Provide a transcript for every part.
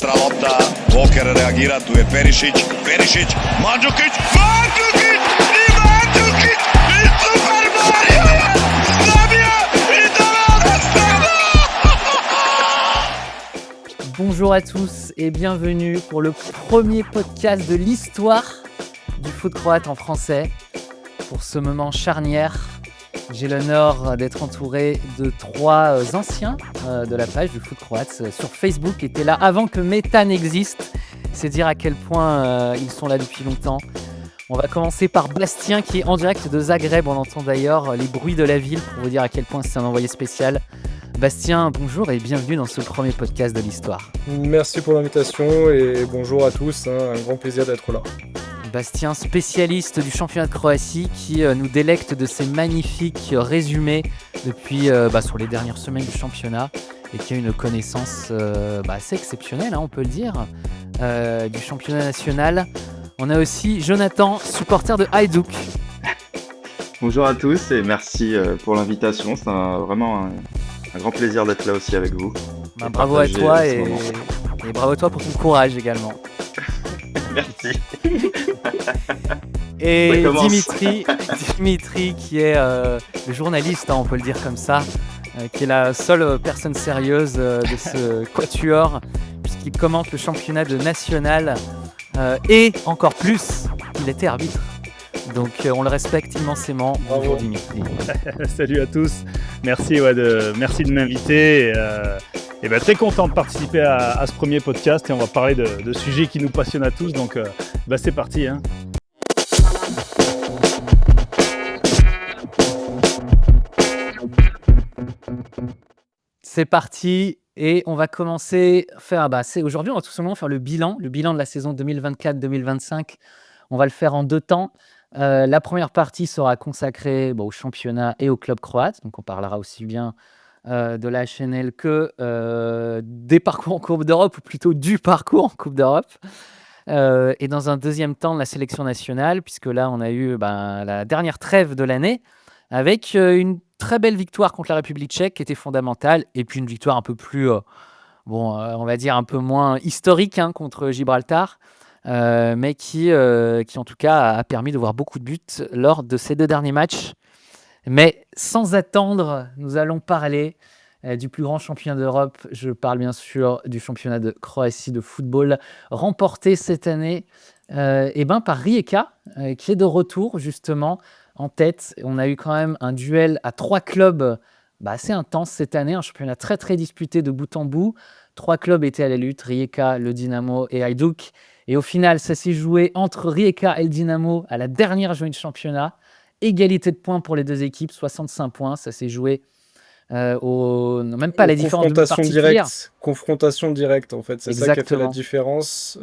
Altra lotta, Walker reagira, tu è Perisic, Mandzukic, il Super Mario, Bonjour à tous et bienvenue pour le premier podcast de l'histoire du foot croate en français. Pour ce moment charnière, j'ai l'honneur d'être entouré de trois anciens de la page du foot croate sur Facebook, qui étaient là avant que Meta n'existe. C'est dire à quel point ils sont là depuis longtemps. On va commencer par Bastien qui est en direct de Zagreb. On entend d'ailleurs les bruits de la ville pour vous dire à quel point c'est un envoyé spécial. Bastien, bonjour et bienvenue dans ce premier podcast de l'histoire. Merci pour l'invitation et bonjour à tous, un grand plaisir d'être là. Bastien, spécialiste du championnat de Croatie qui nous délecte de ses magnifiques résumés depuis sur les dernières semaines du championnat et qui a une connaissance assez exceptionnelle, on peut le dire, du championnat national. On a aussi Jonathan, supporter de Hajduk. Bonjour à tous et merci pour l'invitation, c'est vraiment un grand plaisir d'être là aussi avec vous. Bravo à toi et bravo à toi pour ton courage également. Merci. Et Dimitri qui est le journaliste, on peut le dire comme ça, qui est la seule personne sérieuse de ce quatuor, puisqu'il commente le championnat de national et encore plus, il était arbitre. Donc on le respecte immensément. Bonjour Dimitri. Salut à tous, merci de m'inviter. Et très content de participer à ce premier podcast et on va parler de sujets qui nous passionnent à tous, donc c'est parti. C'est parti et on va commencer à faire, aujourd'hui on va tout simplement faire le bilan de la saison 2024-2025. On va le faire en deux temps. La première partie sera consacrée au championnat et au club croate, donc on parlera aussi bien de la HNL que des parcours en Coupe d'Europe, ou plutôt du parcours en Coupe d'Europe. Et dans un deuxième temps, de la sélection nationale, puisque là, on a eu la dernière trêve de l'année, avec une très belle victoire contre la République tchèque, qui était fondamentale, et puis une victoire un peu plus, on va dire un peu moins historique contre Gibraltar, mais qui en tout cas a permis de voir beaucoup de buts lors de ces deux derniers matchs. Mais sans attendre, nous allons parler du plus grand championnat d'Europe. Je parle bien sûr du championnat de Croatie de football, remporté cette année par Rijeka, qui est de retour justement en tête. On a eu quand même un duel à trois clubs assez intense cette année, un championnat très très disputé de bout en bout. Trois clubs étaient à la lutte, Rijeka, le Dynamo et Hajduk. Et au final, ça s'est joué entre Rijeka et le Dynamo à la dernière journée de championnat. Égalité de points pour les deux équipes, 65 points. Ça s'est joué même pas la différence de particulière. Confrontation directe, en fait. C'est Exactement. Ça qui a fait la différence.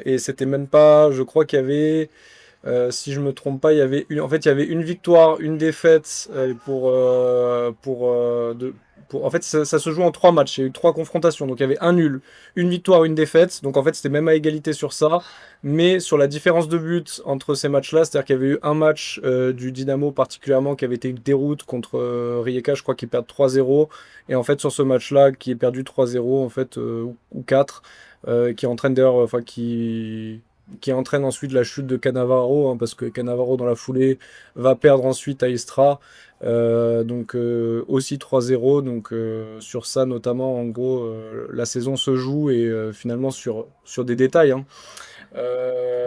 Et c'était même pas... Je crois qu'il y avait... si je me trompe pas, il y avait une victoire, une défaite en fait, ça se joue en 3 matchs. Il y a eu 3 confrontations. Donc, il y avait un nul, une victoire, une défaite. Donc, en fait, c'était même à égalité sur ça. Mais sur la différence de but entre ces matchs-là, c'est-à-dire qu'il y avait eu un match du Dynamo particulièrement qui avait été une déroute contre Rijeka, je crois qu'ils perdent 3-0. Et en fait, sur ce match-là, qui est perdu 3-0, en fait, ou 4, qui entraîne d'ailleurs... qui entraîne ensuite la chute de Cannavaro, parce que Cannavaro dans la foulée va perdre ensuite à Istra, aussi 3-0, donc sur ça notamment, en gros, la saison se joue et finalement sur des détails.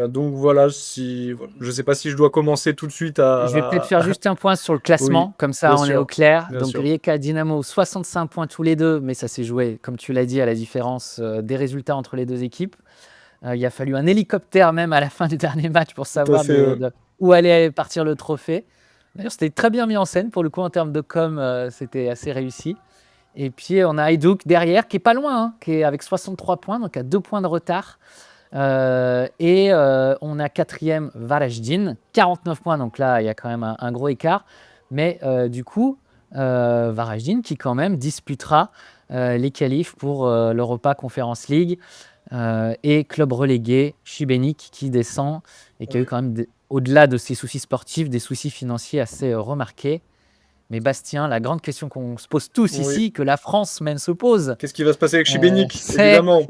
Donc voilà, je sais pas si je dois commencer tout de suite à... Je vais peut-être faire juste un point sur le classement, Oui, comme ça on est au clair. bien Donc sûr. Rijeka, Dynamo, 65 points tous les deux, mais ça s'est joué, comme tu l'as dit, à la différence des résultats entre les deux équipes. Il a fallu un hélicoptère même à la fin du dernier match pour savoir où allait partir le trophée. D'ailleurs, c'était très bien mis en scène. Pour le coup, en termes de com, c'était assez réussi. Et puis, on a Hajduk derrière, qui est pas loin, qui est avec 63 points, donc à 2 points de retard. On a quatrième Varaždin, 49 points. Donc là, il y a quand même un gros écart. Mais du coup, Varaždin qui quand même disputera les qualifs pour l'Europa Conference League. Et club relégué, Šibenik qui descend et qui a eu quand même, au-delà de ses soucis sportifs, des soucis financiers assez remarqués. Mais Bastien, la grande question qu'on se pose tous Oui. ici, que la France même se pose, Qu'est-ce qui va se passer avec Šibenik, c'est évidemment.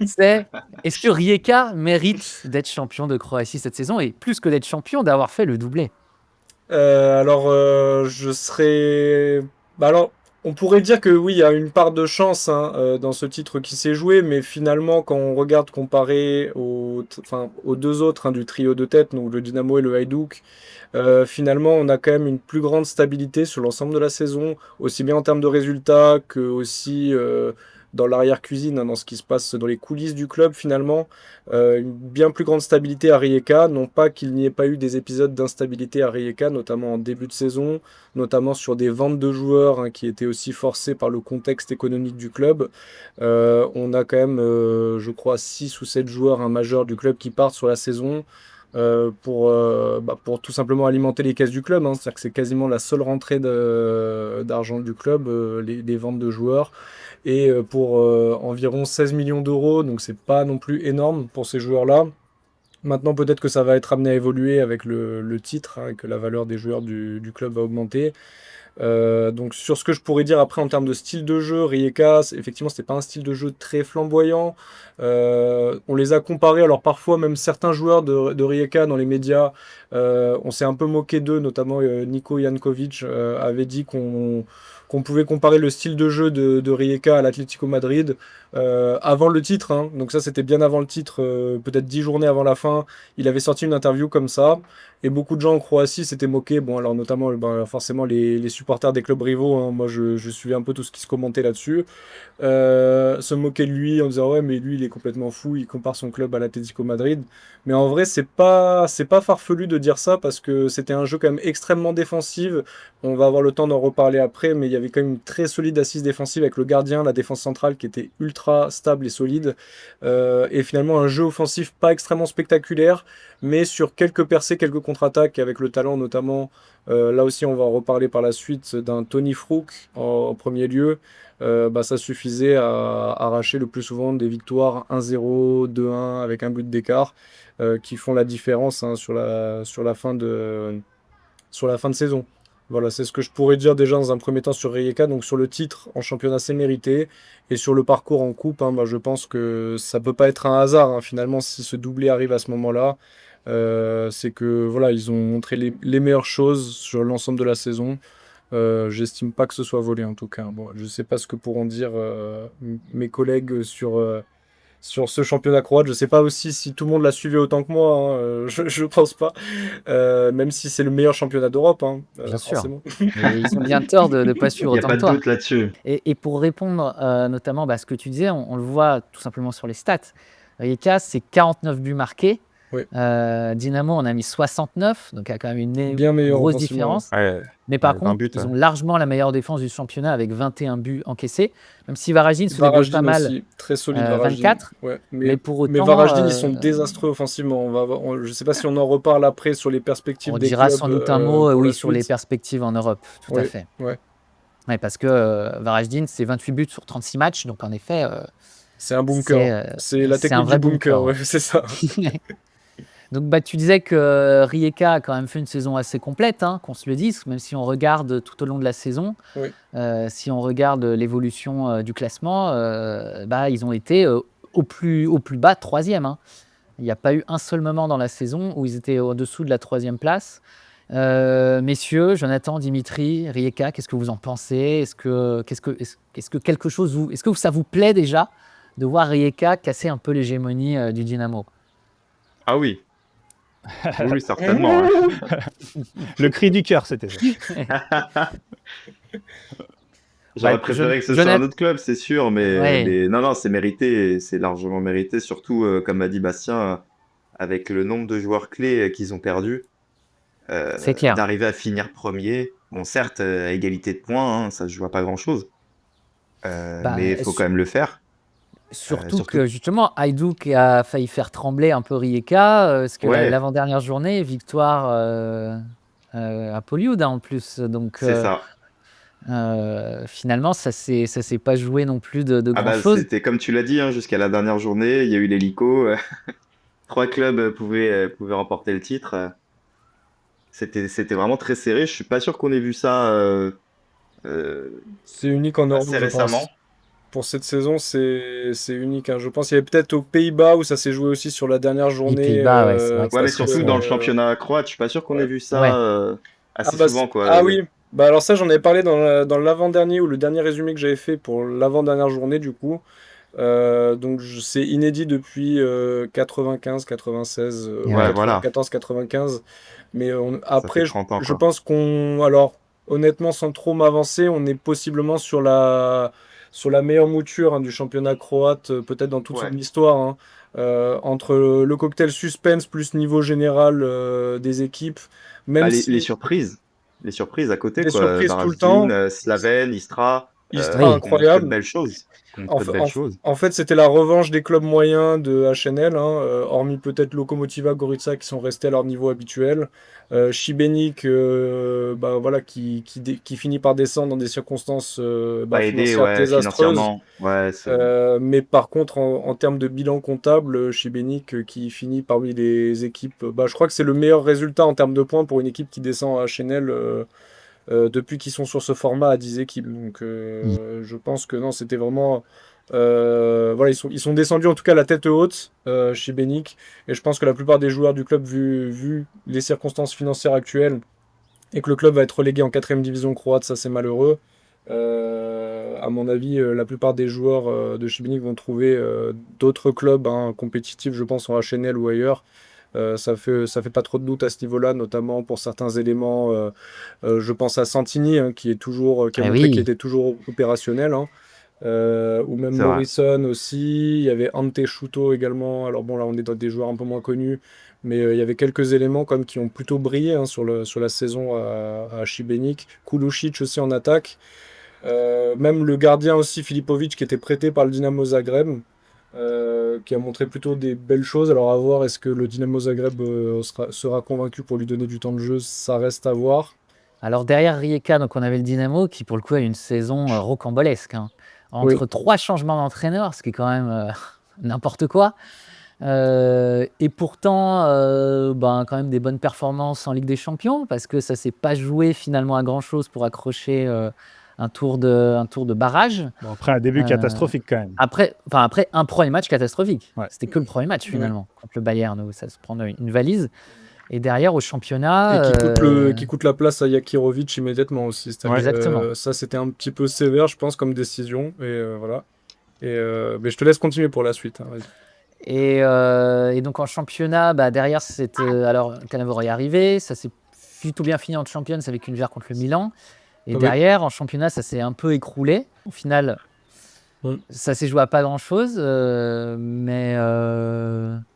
c'est est-ce que Rijeka mérite d'être champion de Croatie cette saison et plus que d'être champion, d'avoir fait le doublé? Alors, je serais. Bah alors, on pourrait dire que oui, il y a une part de chance hein, dans ce titre qui s'est joué, mais finalement, quand on regarde comparé aux deux autres hein, du trio de tête, donc le Dynamo et le Hajduk, finalement, on a quand même une plus grande stabilité sur l'ensemble de la saison, aussi bien en termes de résultats que aussi dans l'arrière-cuisine, hein, dans ce qui se passe dans les coulisses du club finalement. Une bien plus grande stabilité à Rijeka, non pas qu'il n'y ait pas eu des épisodes d'instabilité à Rijeka, notamment en début de saison, notamment sur des ventes de joueurs hein, qui étaient aussi forcées par le contexte économique du club. On a quand même, je crois, 6 ou 7 joueurs hein, majeurs du club qui partent sur la saison. Pour tout simplement alimenter les caisses du club. Hein. C'est-à-dire que c'est quasiment la seule rentrée d'argent du club, les ventes de joueurs. Et pour environ 16 millions d'euros, donc c'est pas non plus énorme pour ces joueurs-là. Maintenant, peut-être que ça va être amené à évoluer avec le titre, hein, et que la valeur des joueurs du club va augmenter. Donc sur ce que je pourrais dire après en termes de style de jeu, Rijeka, effectivement c'était pas un style de jeu très flamboyant. On les a comparés, alors parfois même certains joueurs de Rijeka dans les médias, on s'est un peu moqué d'eux, notamment Niko Jankovic avait dit qu'on pouvait comparer le style de jeu de Rijeka à l'Atlético Madrid avant le titre, hein. Donc ça c'était bien avant le titre, peut-être 10 journées avant la fin, il avait sorti une interview comme ça. Et beaucoup de gens en Croatie s'étaient moqués, bon alors notamment forcément les supporters des clubs rivaux, hein. Moi je suivais un peu tout ce qui se commentait là-dessus, se moquaient de lui en disant ouais mais lui il est complètement fou, il compare son club à l'Atlético Madrid. Mais en vrai c'est pas farfelu de dire ça parce que c'était un jeu quand même extrêmement défensif, on va avoir le temps d'en reparler après, mais il y avait quand même une très solide assise défensive avec le gardien, la défense centrale qui était ultra stable et solide, et finalement un jeu offensif pas extrêmement spectaculaire, mais sur quelques percées, quelques contre-attaques, avec le talent notamment, là aussi on va en reparler par la suite, d'un Tony Frouk en premier lieu, ça suffisait à arracher le plus souvent des victoires 1-0, 2-1 avec un but d'écart, qui font la différence hein, sur la fin de saison. Voilà, c'est ce que je pourrais dire déjà dans un premier temps sur Rijeka. Donc sur le titre en championnat, c'est mérité. Et sur le parcours en coupe, hein, je pense que ça peut pas être un hasard. Hein, finalement, si ce doublé arrive à ce moment-là, c'est que voilà, ils ont montré les meilleures choses sur l'ensemble de la saison. J'estime pas que ce soit volé en tout cas. Bon, je sais pas ce que pourront dire mes collègues sur ce championnat croate. Je sais pas aussi si tout le monde l'a suivi autant que moi, hein, je pense pas. Même si c'est le meilleur championnat d'Europe, hein, Bien sûr. forcément. Mais ils ont bien tort de ne pas Il suivre n'y a autant pas que de toi. doute là-dessus. Et pour répondre notamment à ce que tu disais, on le voit tout simplement sur les stats. Rijeka, c'est 49 buts marqués. Oui. Dynamo en a mis 69, donc il y a quand même une Bien meilleur grosse offensivement. différence. Ouais, Mais par 20 contre, buts, ils ouais. ont largement la meilleure défense du championnat avec 21 buts encaissés. Même si Varagine se débrouille pas Varagine mal, aussi, très solide Varagine. 24. Ouais, Mais pour mais autant, Varagine, ils sont désastreux offensivement. Je sais pas si on en reparle après sur les perspectives on des dira clubs sans doute un mot pour oui, la sur les suite. perspectives en Europe. Tout à Ouais, fait. ouais. Ouais, parce que Varajdin, c'est 28 buts sur 36 matchs. Donc en effet, C'est un bunker. C'est la c'est un technique vrai du bunker, bunker. ouais, c'est ça. Donc tu disais que Rijeka a quand même fait une saison assez complète, hein, qu'on se le dise, même si on regarde tout au long de la saison, Oui. si on regarde l'évolution du classement, ils ont été au plus bas, troisième. Hein. Il n'y a pas eu un seul moment dans la saison où ils étaient au-dessous de la troisième place. Messieurs, Jonathan, Dimitri, Rijeka, qu'est-ce que vous en pensez ? Est-ce que quelque chose est-ce que ça vous plaît déjà de voir Rijeka casser un peu l'hégémonie du Dynamo ? Ah oui. Oui, certainement. hein. Le cri du cœur, c'était ça. J'aurais Ouais, préféré que ce soit un autre club, c'est sûr, mais, Ouais. mais non, c'est mérité, et c'est largement mérité, surtout, comme a dit Bastien, avec le nombre de joueurs clés qu'ils ont perdus, C'est clair. d'arriver à finir premier. Bon, certes, à égalité de points, hein, ça se joue à pas grand-chose, mais il faut quand même le faire. Surtout surtout- que justement, Hajduk a failli faire trembler un peu Rijeka, parce que Ouais. l'avant-dernière journée, victoire à Poliud en plus. Donc C'est ça. finalement, ça s'est pas joué non plus de Ah bah, grand-chose. c'était comme tu l'as dit, hein, jusqu'à la dernière journée, il y a eu l'hélico. 3 clubs pouvaient remporter le titre. c'était vraiment très serré. Je suis pas sûr qu'on ait vu ça euh, C'est unique en Europe, assez je récemment. pense. Pour cette saison, c'est unique, hein. Je pense qu'il y avait peut-être aux Pays-Bas où ça s'est joué aussi sur la dernière Les journée. Pays-Bas, ouais, c'est vrai que Ouais, mais c'était surtout assez. dans le championnat croate, je suis pas sûr qu'on ait Ouais. vu Ouais. ça Ah, assez souvent, quoi. ah oui, bah alors ça j'en avais parlé dans l'avant-dernier ou le dernier résumé que j'avais fait pour l'avant-dernière journée du coup. Donc c'est inédit depuis 95, 96, ou Ouais. Ouais, voilà, 94, 95. Mais ça fait après, 30 ans, je quoi. pense alors honnêtement, sans trop m'avancer, on est possiblement sur la meilleure mouture, hein, du championnat croate, peut-être dans toute Ouais. son histoire, hein. Entre le cocktail suspense plus niveau général des équipes, même Bah, les si surprises. Les surprises à côté, des quoi. surprises tout le temps, Varaždin, Slaven, Istra, Istra Oui. qui ont montré de incroyable. belles choses. Qui ont En, montré de fa- belles en- choses. en fait, c'était la revanche des clubs moyens de HNL, hein, hormis peut-être Lokomotiva, Gorica qui sont restés à leur niveau habituel. Šibenik, bah, voilà, qui finit par descendre dans des circonstances Pas aidé, financières ouais, désastreuses. financièrement. Ouais, Mais par contre, en termes de bilan comptable, Šibenik qui finit parmi les équipes, bah, je crois que c'est le meilleur résultat en termes de points pour une équipe qui descend à HNL. Depuis qu'ils sont sur ce format à 10 équipes. Donc je pense que non, c'était vraiment. Voilà, ils sont descendus en tout cas la tête haute chez Benik. Et je pense que la plupart des joueurs du club, vu les circonstances financières actuelles, et que le club va être relégué en 4ème division croate, ça c'est malheureux. À mon avis, la plupart des joueurs de Šibenik vont trouver d'autres clubs, hein, compétitifs, je pense en HNL ou ailleurs. Ça fait pas trop de doute à ce niveau-là, notamment pour certains éléments. Je pense à Santini, hein, qui a Eh montré qu'il oui. était toujours opérationnel, hein. Ou même c'est vrai. Morrison aussi. Il y avait Ante Schuto également. Alors bon, là, on est dans des joueurs un peu moins connus, mais il y avait quelques éléments comme qui ont plutôt brillé, hein, sur la saison à Šibenik. Kulušić aussi en attaque. Même le gardien aussi, Filipovic, qui était prêté par le Dynamo Zagreb, qui a montré plutôt des belles choses. Alors à voir, est-ce que le Dynamo Zagreb sera convaincu pour lui donner du temps de jeu? Ça reste à voir. Alors derrière Rijeka, donc on avait le Dynamo qui pour le coup a une saison rocambolesque, hein. Oui. Entre 3 changements d'entraîneur, ce qui est quand même n'importe quoi. Et pourtant, quand même des bonnes performances en Ligue des Champions, parce que ça s'est pas joué finalement à grand-chose pour accrocher un tour de barrage. Bon, après un début Euh, catastrophique quand même. Après un premier match catastrophique. Ouais. C'était que le premier match finalement, contre le Bayern, où ça se prend une valise. Et derrière, au championnat. Et qui coûte la place à Jakirovic immédiatement aussi. C'est-à-dire Ouais. que, Exactement. ça, c'était un petit peu sévère, je pense, comme décision. Et voilà. Mais je te laisse continuer pour la suite, hein, vas-y. Et donc en championnat, derrière, alors Cannavaro est arrivé, ça s'est plutôt bien fini en Champions avec une victoire contre le Milan. Et Oui. derrière, en championnat, ça s'est un peu écroulé. Au final, Mm. ça s'est joué à pas grand-chose, mais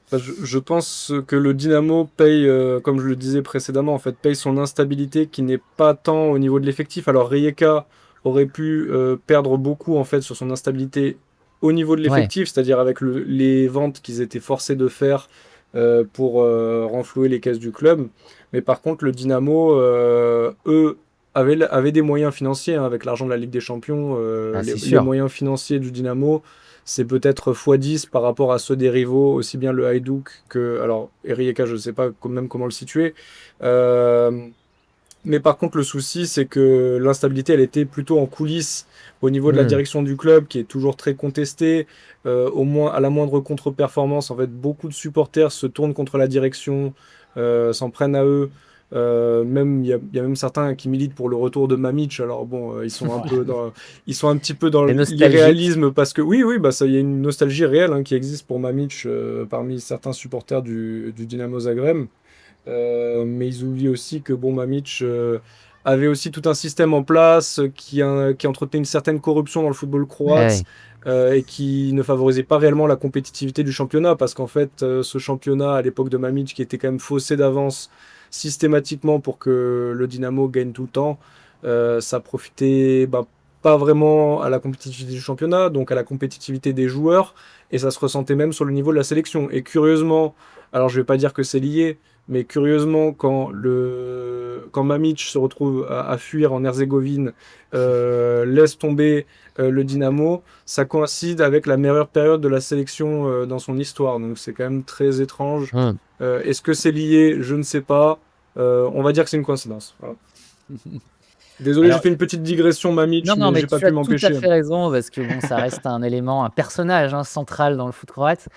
Enfin, je pense que le Dynamo paye, comme je le disais précédemment, en fait, paye son instabilité qui n'est pas tant au niveau de l'effectif. Alors Rijeka aurait pu perdre beaucoup en fait sur son instabilité au niveau de l'effectif, c'est-à-dire avec les ventes qu'ils étaient forcés de faire pour renflouer les caisses du club. Mais par contre, le Dynamo, eux, avaient des moyens financiers, hein, avec l'argent de la Ligue des Champions. c'est Les sûr. moyens financiers du Dynamo, c'est peut-être x10 par rapport à ceux des rivaux, aussi bien le Hajduk que. Alors, Rijeka, je ne sais pas même comment le situer. Mais par contre, le souci, c'est que l'instabilité, elle était plutôt en coulisses au niveau de la direction du club, qui est toujours très contestée. Au moins, à la moindre contre-performance, en fait, beaucoup de supporters se tournent contre la direction, s'en prennent à eux. Même il y a même certains qui militent pour le retour de Mamić. Alors bon, ils sont un petit peu dans Les nostalgiques. l'irréalisme parce que oui, bah ça, il y a une nostalgie réelle, hein, qui existe pour Mamić parmi certains supporters du Dynamo Zagreb. Mais ils oublient aussi que bon, Mamić avait aussi tout un système en place qui entretenait une certaine corruption dans le football croate. Et qui ne favorisait pas réellement la compétitivité du championnat, parce qu'en fait, ce championnat, à l'époque de Mamić, qui était quand même faussé d'avance systématiquement pour que le Dynamo gagne tout le temps, ça profitait pas vraiment à la compétitivité du championnat, donc à la compétitivité des joueurs, et ça se ressentait même sur le niveau de la sélection. Et curieusement, alors je vais pas dire que c'est lié, mais curieusement, quand Mamić se retrouve à fuir en Herzégovine, laisse tomber le Dynamo, ça coïncide avec la meilleure période de la sélection dans son histoire. Donc c'est quand même très étrange. Est-ce que c'est lié? Je ne sais pas. On va dire que c'est une coïncidence. Voilà. Désolé, Alors, j'ai fait une petite digression, Mamich, non, mais mais j'ai pas tu pu as tout à m'empêcher. fait raison parce que bon, ça reste un élément, un personnage central dans le foot croate.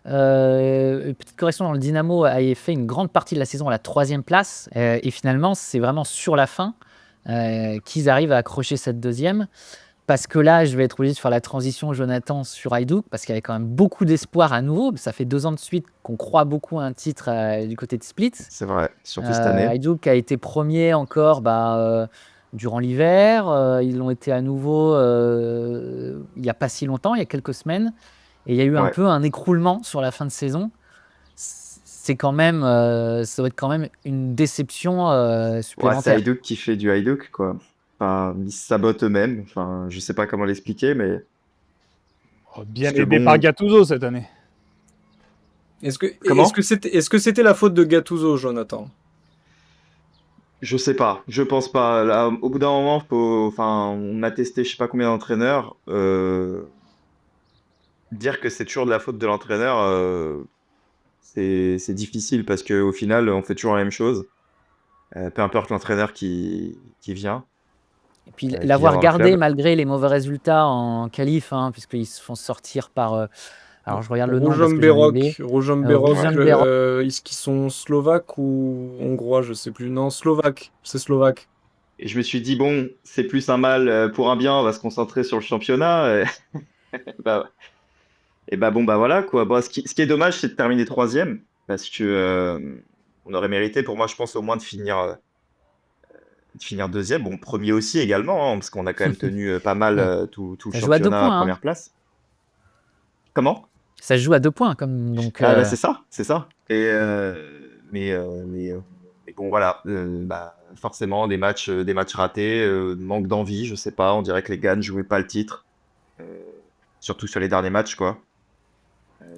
Une petite correction, dans le Dynamo a fait une grande partie de la saison à la 3e place et finalement, c'est vraiment sur la fin qu'ils arrivent à accrocher cette 2e. Parce que là, je vais être obligé de faire la transition, Jonathan, sur Hajduk, parce qu'il y avait quand même beaucoup d'espoir à nouveau. Ça fait 2 ans de suite qu'on croit beaucoup à un titre du côté de Split. C'est vrai, surtout cette année. Hajduk a été premier encore durant l'hiver. Ils l'ont été à nouveau il n'y a pas si longtemps, il y a quelques semaines. Et il y a eu un Ouais. peu un écroulement sur la fin de saison. C'est quand même, ça doit être quand même une déception Ouais, c'est supplémentaire. Hajduk qui fait du Hajduk, quoi. Enfin, ils se sabotent eux-mêmes. Enfin, je sais pas comment l'expliquer, mais Bien parce que aidé bon, par Gattuso cette année. Comment? Est-ce que c'était la faute de Gattuso, Jonathan? Je sais pas. Je pense pas. Là, au bout d'un moment, enfin, on a testé je sais pas combien d'entraîneurs. Dire que c'est toujours de la faute de l'entraîneur, c'est difficile parce qu'au final, on fait toujours la même chose. Peu importe l'entraîneur qui vient, Et puis qui vient l'avoir dans le gardé club. malgré les mauvais résultats en qualif, puisqu'ils se font sortir par. Alors je regarde le nom parce que j'ai oublié. Rujom Berok, Rujom Berok. est-ce qu'ils sont slovaques ou hongrois? Je sais plus. Non, slovaque. C'est slovaque. Et je me suis dit, bon, c'est plus un mal pour un bien, on va se concentrer sur le championnat. Bah, et bah bon, bah voilà quoi. Bon, ce qui est dommage, c'est de terminer 3e parce que on aurait mérité, pour moi, je pense, au moins de finir 2e. Bon, premier aussi également, parce qu'on a quand même tenu pas mal Ouais. tout le Ça joue à 2 championnat à points. première place. Comment? Ça se joue à 2 points. Donc, Ah bah c'est ça, c'est ça. Mais bon voilà, bah, forcément des matchs ratés, manque d'envie, je sais pas. On dirait que les gars ne jouaient pas le titre, euh, surtout sur les derniers matchs quoi.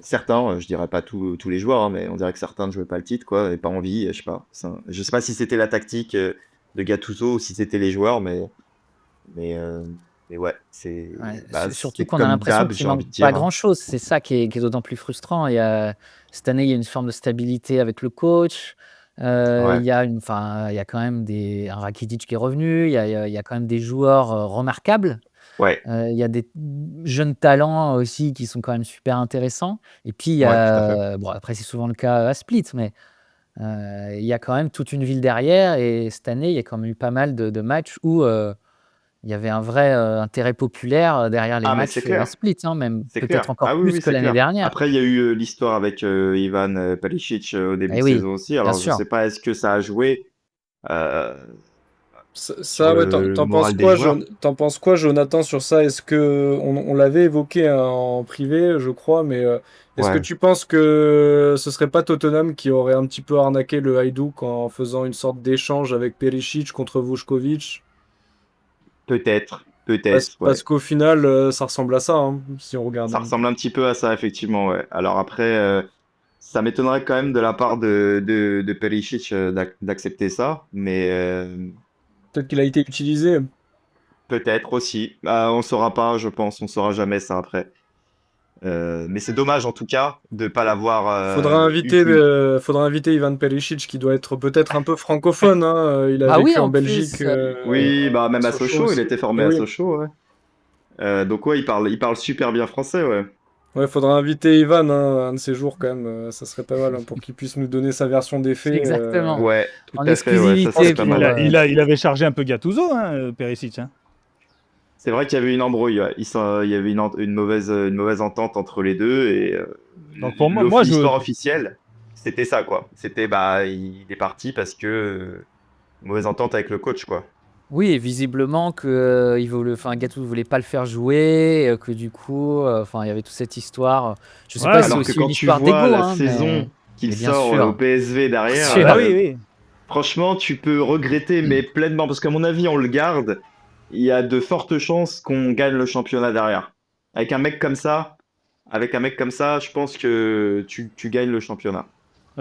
Certains, je dirais pas tous les joueurs, hein, mais on dirait que certains ne jouaient pas le titre quoi, et pas envie, je sais pas. Je sais pas si c'était la tactique de Gattuso ou si c'était les joueurs, mais, euh, mais ouais, surtout c'est qu'on a comme l'impression d'hab, qu'il j'ai envie manque de pas dire. grand-chose. C'est ça qui est d'autant plus frustrant. Cette année, il y a une forme de stabilité avec le coach. Il Ouais, y a il y a quand même un Rakitic qui est revenu. Il y a quand même des joueurs remarquables. ouais, Il y a des jeunes talents aussi qui sont quand même super intéressants. Et puis, ouais, tout à fait. bon, après, c'est souvent le cas à Split, mais il y a quand même toute une ville derrière. Et cette année, il y a quand même eu pas mal de matchs où il y avait un vrai intérêt populaire derrière les Ah mais c'est matchs à clair. Split, même C'est peut-être clair. encore Ah oui, plus oui, que c'est l'année clair. dernière. Après, il y a eu l'histoire avec Ivan Perisic au début Eh de oui, saison aussi. bien Alors, je sûr. sais pas, est-ce que ça a joué euh, sur Ouais, le moral des joueurs? T'en penses quoi, Jonathan, sur ça? Est-ce que on l'avait évoqué en privé, je crois, mais est-ce que Ouais, tu penses que ce serait pas Tottenham qui aurait un petit peu arnaqué le Hajduk en faisant une sorte d'échange avec Perisic contre Vučković? peut-être, peut-être, Parce ouais. qu'au final, ça ressemble à ça, hein, si on regarde. Ça ressemble un petit peu à ça, effectivement, ouais. Alors après, ça m'étonnerait quand même de la part de Perisic d'accepter ça, mais Peut-être qu'il a été utilisé. peut-être aussi. On saura pas, je pense, on saura jamais ça après. Mais c'est dommage en tout cas de pas l'avoir eu plus. Faudra inviter Ivan Perisic, qui doit être peut-être un peu francophone, hein. Il a Ah oui, vécu en en Belgique, plus, Oui, bah même à Sochaux Sochaux, il aussi. était Eh formé à oui. Sochaux, ouais. Donc ouais, il parle super bien français, ouais. Ouais, faudra inviter Ivan, hein, un de ces jours quand même. Ça serait pas mal, hein, pour qu'il puisse nous donner sa version des faits. exactement. Ouais, tout En à fait, ouais, ça serait exclusivité pas Il, pour. mal. il avait chargé un peu Gattuso, Perisic. Hein. C'est vrai qu'il y avait une embrouille, ouais. Il y avait une mauvaise entente entre les deux et Donc pour moi, l'histoire officielle, c'était ça, quoi. C'était, bah, il est parti parce que mauvaise entente avec le coach, quoi. Oui, et visiblement que Gattuso voulait pas le faire jouer, que du coup, il y avait toute cette histoire. Je sais pas Ouais, si c'est Alors que aussi une quand tu histoire vois d'ego, la mais saison qu'il bien sort au sûr, PSV bien derrière, sûr. ah oui, oui. franchement, tu peux regretter, mais pleinement, parce qu'à mon avis, on le garde. Il y a de fortes chances qu'on gagne le championnat derrière. Avec un mec comme ça, je pense que tu gagnes le championnat.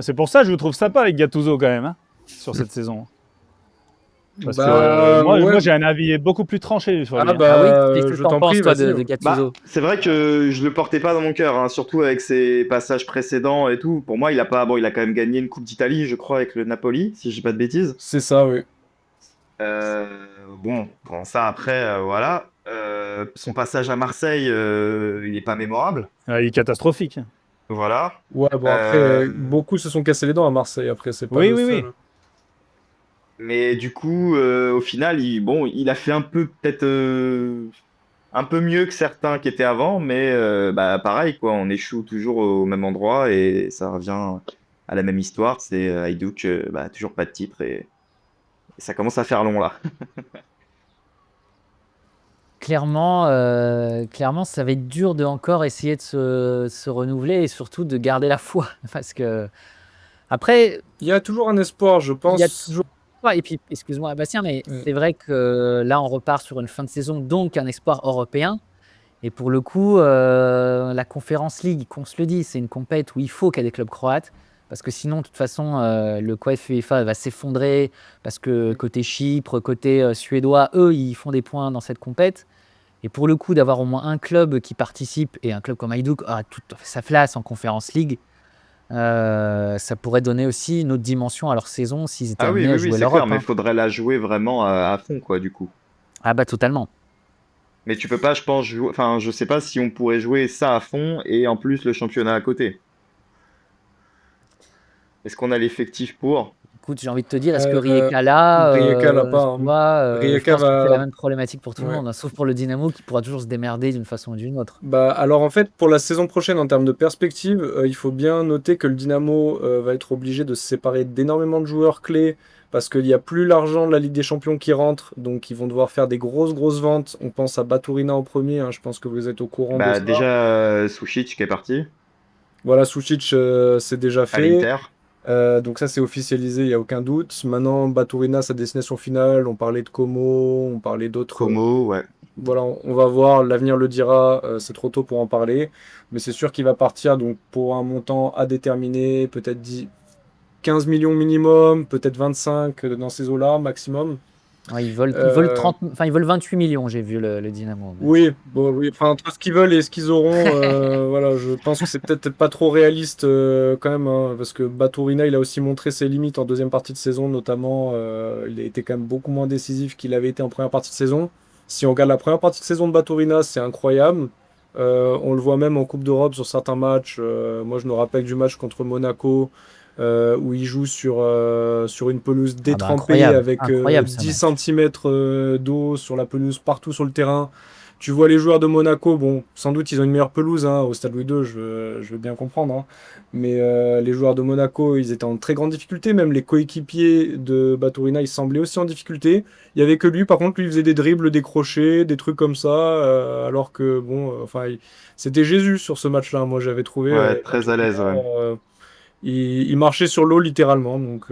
C'est pour ça que je le trouve sympa avec Gattuso quand même, sur cette saison. Parce que Bah, moi, ouais. j'ai un avis beaucoup plus tranché sur lui. Ah hein. bah, Ah oui, qu'est-ce que je t'en t'en penses, prie, toi, vas-y. de Gattuso? C'est vrai que je le portais pas dans mon cœur, hein, surtout avec ses passages précédents et tout. Pour moi, il a pas, bon, il a quand même gagné une Coupe d'Italie, je crois, avec le Napoli, si je dis pas de bêtises. C'est ça, oui. Bon, ça après, voilà. Son passage à Marseille, il est pas mémorable. Il est catastrophique. Voilà. Ouais, bon, après, beaucoup se sont cassés les dents à Marseille. Après, c'est pas Oui, le oui, seul. oui. Mais du coup, au final, il a fait un peu, peut-être un peu mieux que certains qui étaient avant, mais bah, pareil, quoi. On échoue toujours au même endroit et ça revient à la même histoire. C'est Hajduk, bah, toujours pas de titre et ça commence à faire long là. Clairement, ça va être dur de encore essayer de se renouveler et surtout de garder la foi. Parce que, après, Il y a toujours un espoir, je il y a pense. toujours. Ouais, et puis, excuse-moi, Bastien, mais Mm. c'est vrai que là, on repart sur une fin de saison, donc un espoir européen. Et pour le coup, la Conference League, qu'on se le dit, c'est une compète où il faut qu'il y ait des clubs croates. Parce que sinon, de toute façon, le COEF UEFA va s'effondrer. Parce que côté Chypre, côté suédois, eux, ils font des points dans cette compète. Et pour le coup, d'avoir au moins un club qui participe, et un club comme Hajduk a tout à fait sa place en Conference League, ça pourrait donner aussi une autre dimension à leur saison s'ils étaient Ah oui, amenés à oui, oui, jouer c'est l'Europe. clair, mais Hein. il faudrait la jouer vraiment à fond, quoi, du coup. Ah bah totalement. Mais tu peux pas, je pense, jouer. Enfin, je sais pas si on pourrait jouer ça à fond et en plus le championnat à côté. Est-ce qu'on a l'effectif pour? Écoute, j'ai envie de te dire, est-ce que Euh, Rijeka là, Rijeka l'a tu pas. Hein. vois, je Rijeka pense que c'est la va. même problématique pour tout le Ouais. monde, hein, sauf pour le Dynamo qui pourra toujours se démerder d'une façon ou d'une autre. Bah, alors en fait, pour la saison prochaine, en termes de perspective, il faut bien noter que le Dynamo va être obligé de se séparer d'énormément de joueurs clés parce qu'il n'y a plus l'argent de la Ligue des Champions qui rentre, donc ils vont devoir faire des grosses ventes. On pense à Baturina en premier, hein, je pense que vous êtes au courant de Bah ça. déjà, Sušić qui est parti Voilà, Sušić, c'est déjà à fait. l'Inter. Donc ça c'est officialisé, il n'y a aucun doute. Maintenant, Baturina, sa destination finale, on parlait de Como, on parlait d'autres. Como, ouais. Voilà, on va voir, l'avenir le dira, c'est trop tôt pour en parler. Mais c'est sûr qu'il va partir donc pour un montant à déterminer, peut-être 15 millions minimum, peut-être 25 dans ces eaux-là maximum. Ouais, ils veulent ils veulent 28 millions, j'ai vu le Dynamo. Mais- Oui, bon, oui, enfin, entre ce qu'ils veulent et ce qu'ils auront, voilà, je pense que c'est peut-être pas trop réaliste quand même, hein, parce que Baturina, il a aussi montré ses limites en deuxième partie de saison, notamment, il a été quand même beaucoup moins décisif qu'il avait été en première partie de saison. Si on regarde la première partie de saison de Baturina, c'est incroyable. On le voit même en Coupe d'Europe sur certains matchs. Moi, je me rappelle du match contre Monaco, où il joue sur une pelouse détrempée incroyable, avec incroyable, ce 10 cm d'eau sur la pelouse partout sur le terrain. Tu vois les joueurs de Monaco, bon, sans doute ils ont une meilleure pelouse hein, au Stade Louis II, je veux bien comprendre. Hein. Mais les joueurs de Monaco, ils étaient en très grande difficulté. Même les coéquipiers de Baturina, ils semblaient aussi en difficulté. Il y avait que lui, par contre, lui il faisait des dribbles, des crochets, des trucs comme ça. Alors que, bon, c'était Jésus sur ce match-là. Moi, j'avais trouvé. Ouais, très à l'aise, ouais. Il marchait sur l'eau littéralement. Donc,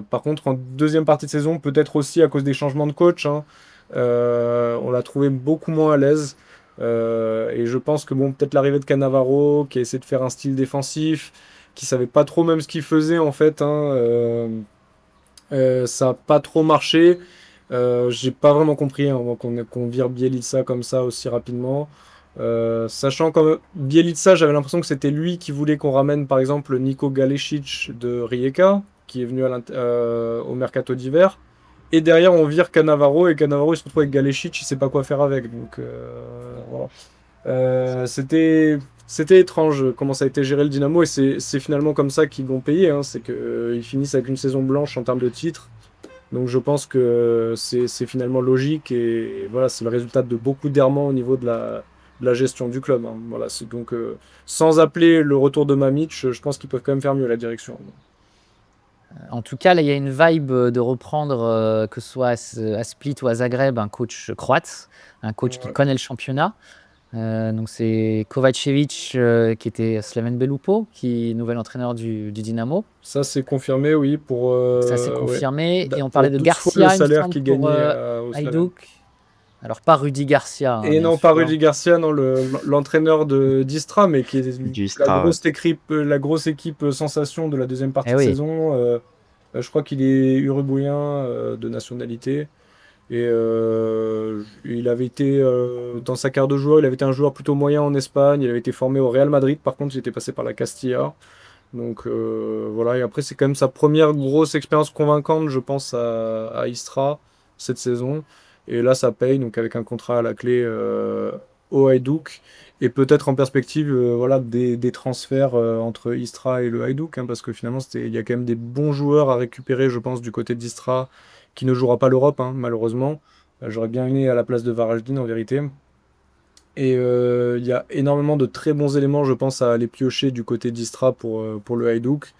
par contre, en deuxième partie de saison, peut-être aussi à cause des changements de coach, hein, on l'a trouvé beaucoup moins à l'aise. Et je pense que bon, peut-être l'arrivée de Cannavaro, qui a essayé de faire un style défensif, qui savait pas trop même ce qu'il faisait en fait, hein, ça n'a pas trop marché. J'ai pas vraiment compris hein, qu'on vire Bielitsa comme ça aussi rapidement. Sachant que Bielitsa, j'avais l'impression que c'était lui qui voulait qu'on ramène par exemple Niko Galecic de Rijeka, qui est venu au mercato d'hiver. Et derrière, on vire Cannavaro, et Cannavaro il se retrouve avec Galecic, il sait pas quoi faire avec. Donc voilà. C'était étrange comment ça a été géré le Dynamo, et c'est finalement comme ça qu'ils vont payer. Hein, c'est qu'ils finissent avec une saison blanche en termes de titres. Donc je pense que c'est finalement logique, et voilà, c'est le résultat de beaucoup d'errements au niveau de la gestion du club. Hein. Voilà, donc sans appeler le retour de Mamic, je pense qu'ils peuvent quand même faire mieux la direction. En tout cas, là, il y a une vibe de reprendre, que ce soit à Split ou à Zagreb, un coach croate, un coach qui connaît le championnat. Donc c'est Kovacevic qui était Slaven Belupo, qui est nouvel entraîneur du Dynamo. Ça c'est confirmé, oui. Ça c'est confirmé. ouais. Et on parlait de Pour 12 fois Garcia, le il me salaire semble, qu'il pour gagnait au Slaven. Hajduk. Alors pas Rudy Garcia. hein, Et bien non, pas sûr. Rudy Garcia, non, l'entraîneur d'Istra, mais qui est Du Istra, la grosse équipe sensation de la deuxième partie Eh de oui. saison. Je crois qu'il est uruguayen de nationalité. Et il avait été, dans sa carrière de joueur, il avait été un joueur plutôt moyen en Espagne. Il avait été formé au Real Madrid. Par contre, il était passé par la Castilla. Donc voilà. Et après, c'est quand même sa première grosse expérience convaincante, je pense, à Istra cette saison. Et là, ça paye. Donc avec un contrat à la clé au Hajduk. Et peut-être en perspective voilà, des transferts entre Istra et le Hajduk. Parce que finalement, il y a quand même des bons joueurs à récupérer, je pense, du côté d'Istra qui ne jouera pas l'Europe, malheureusement. J'aurais bien aimé à la place de Varajdin, en vérité. Et il y a énormément de très bons éléments, je pense, à aller piocher du côté d'Istra pour le Hajduk,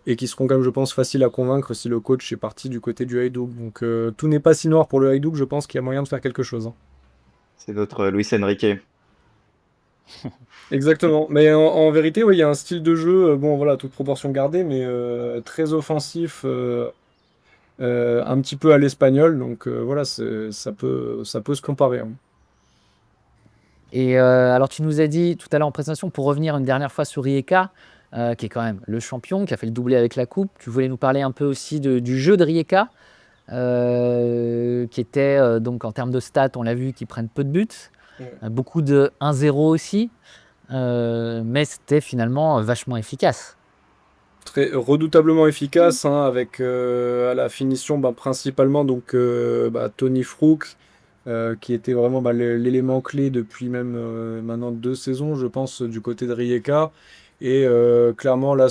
et qui seront quand même, je pense, faciles à convaincre si le coach est parti du côté du Hajduk. Donc tout n'est pas si noir pour le Hajduk, je pense qu'il y a moyen de faire quelque chose. C'est notre Luis Enrique. Exactement. Mais en vérité, oui, il y a un style de jeu, bon voilà, toute proportion gardée, mais très offensif, un petit peu à l'espagnol. Donc voilà, ça peut se comparer. Et alors, tu nous as dit tout à l'heure en présentation, pour revenir une dernière fois sur Rijeka, qui est quand même le champion, qui a fait le doublé avec la coupe. Tu voulais nous parler un peu aussi du jeu de Rijeka, qui était, donc en termes de stats, on l'a vu, qui prennent peu de buts. Beaucoup de 1-0 aussi. Mais c'était finalement vachement efficace. Très redoutablement efficace, avec à la finition principalement donc Tony Frouk, qui était vraiment l'élément clé depuis même maintenant 2 saisons, je pense, du côté de Rijeka. Et clairement là,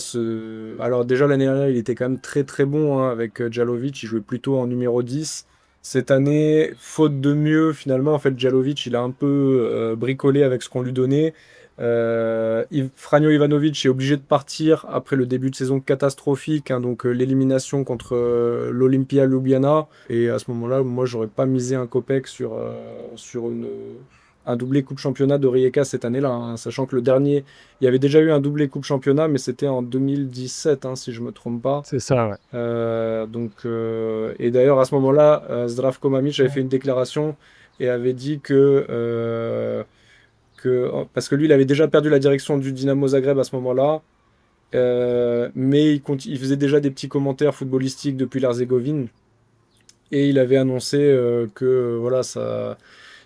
alors déjà l'année dernière il était quand même très très bon avec Djalovic, il jouait plutôt en numéro 10. Cette année, faute de mieux, finalement, en fait, Djalovic, il a un peu bricolé avec ce qu'on lui donnait. Franjo Ivanovic est obligé de partir après le début de saison catastrophique, donc l'élimination contre l'Olympia Ljubljana. Et à ce moment-là, moi, j'aurais pas misé un copec sur un doublé Coupe Championnat de Rijeka cette année-là, sachant que le dernier, il y avait déjà eu un doublé Coupe Championnat, mais c'était en 2017, si je me trompe pas. C'est ça, ouais. Et d'ailleurs, à ce moment-là, Zdravko Mamić avait fait une déclaration et avait dit parce que lui, il avait déjà perdu la direction du Dynamo Zagreb à ce moment-là, mais il faisait déjà des petits commentaires footballistiques depuis l'Herzégovine, et il avait annoncé que voilà,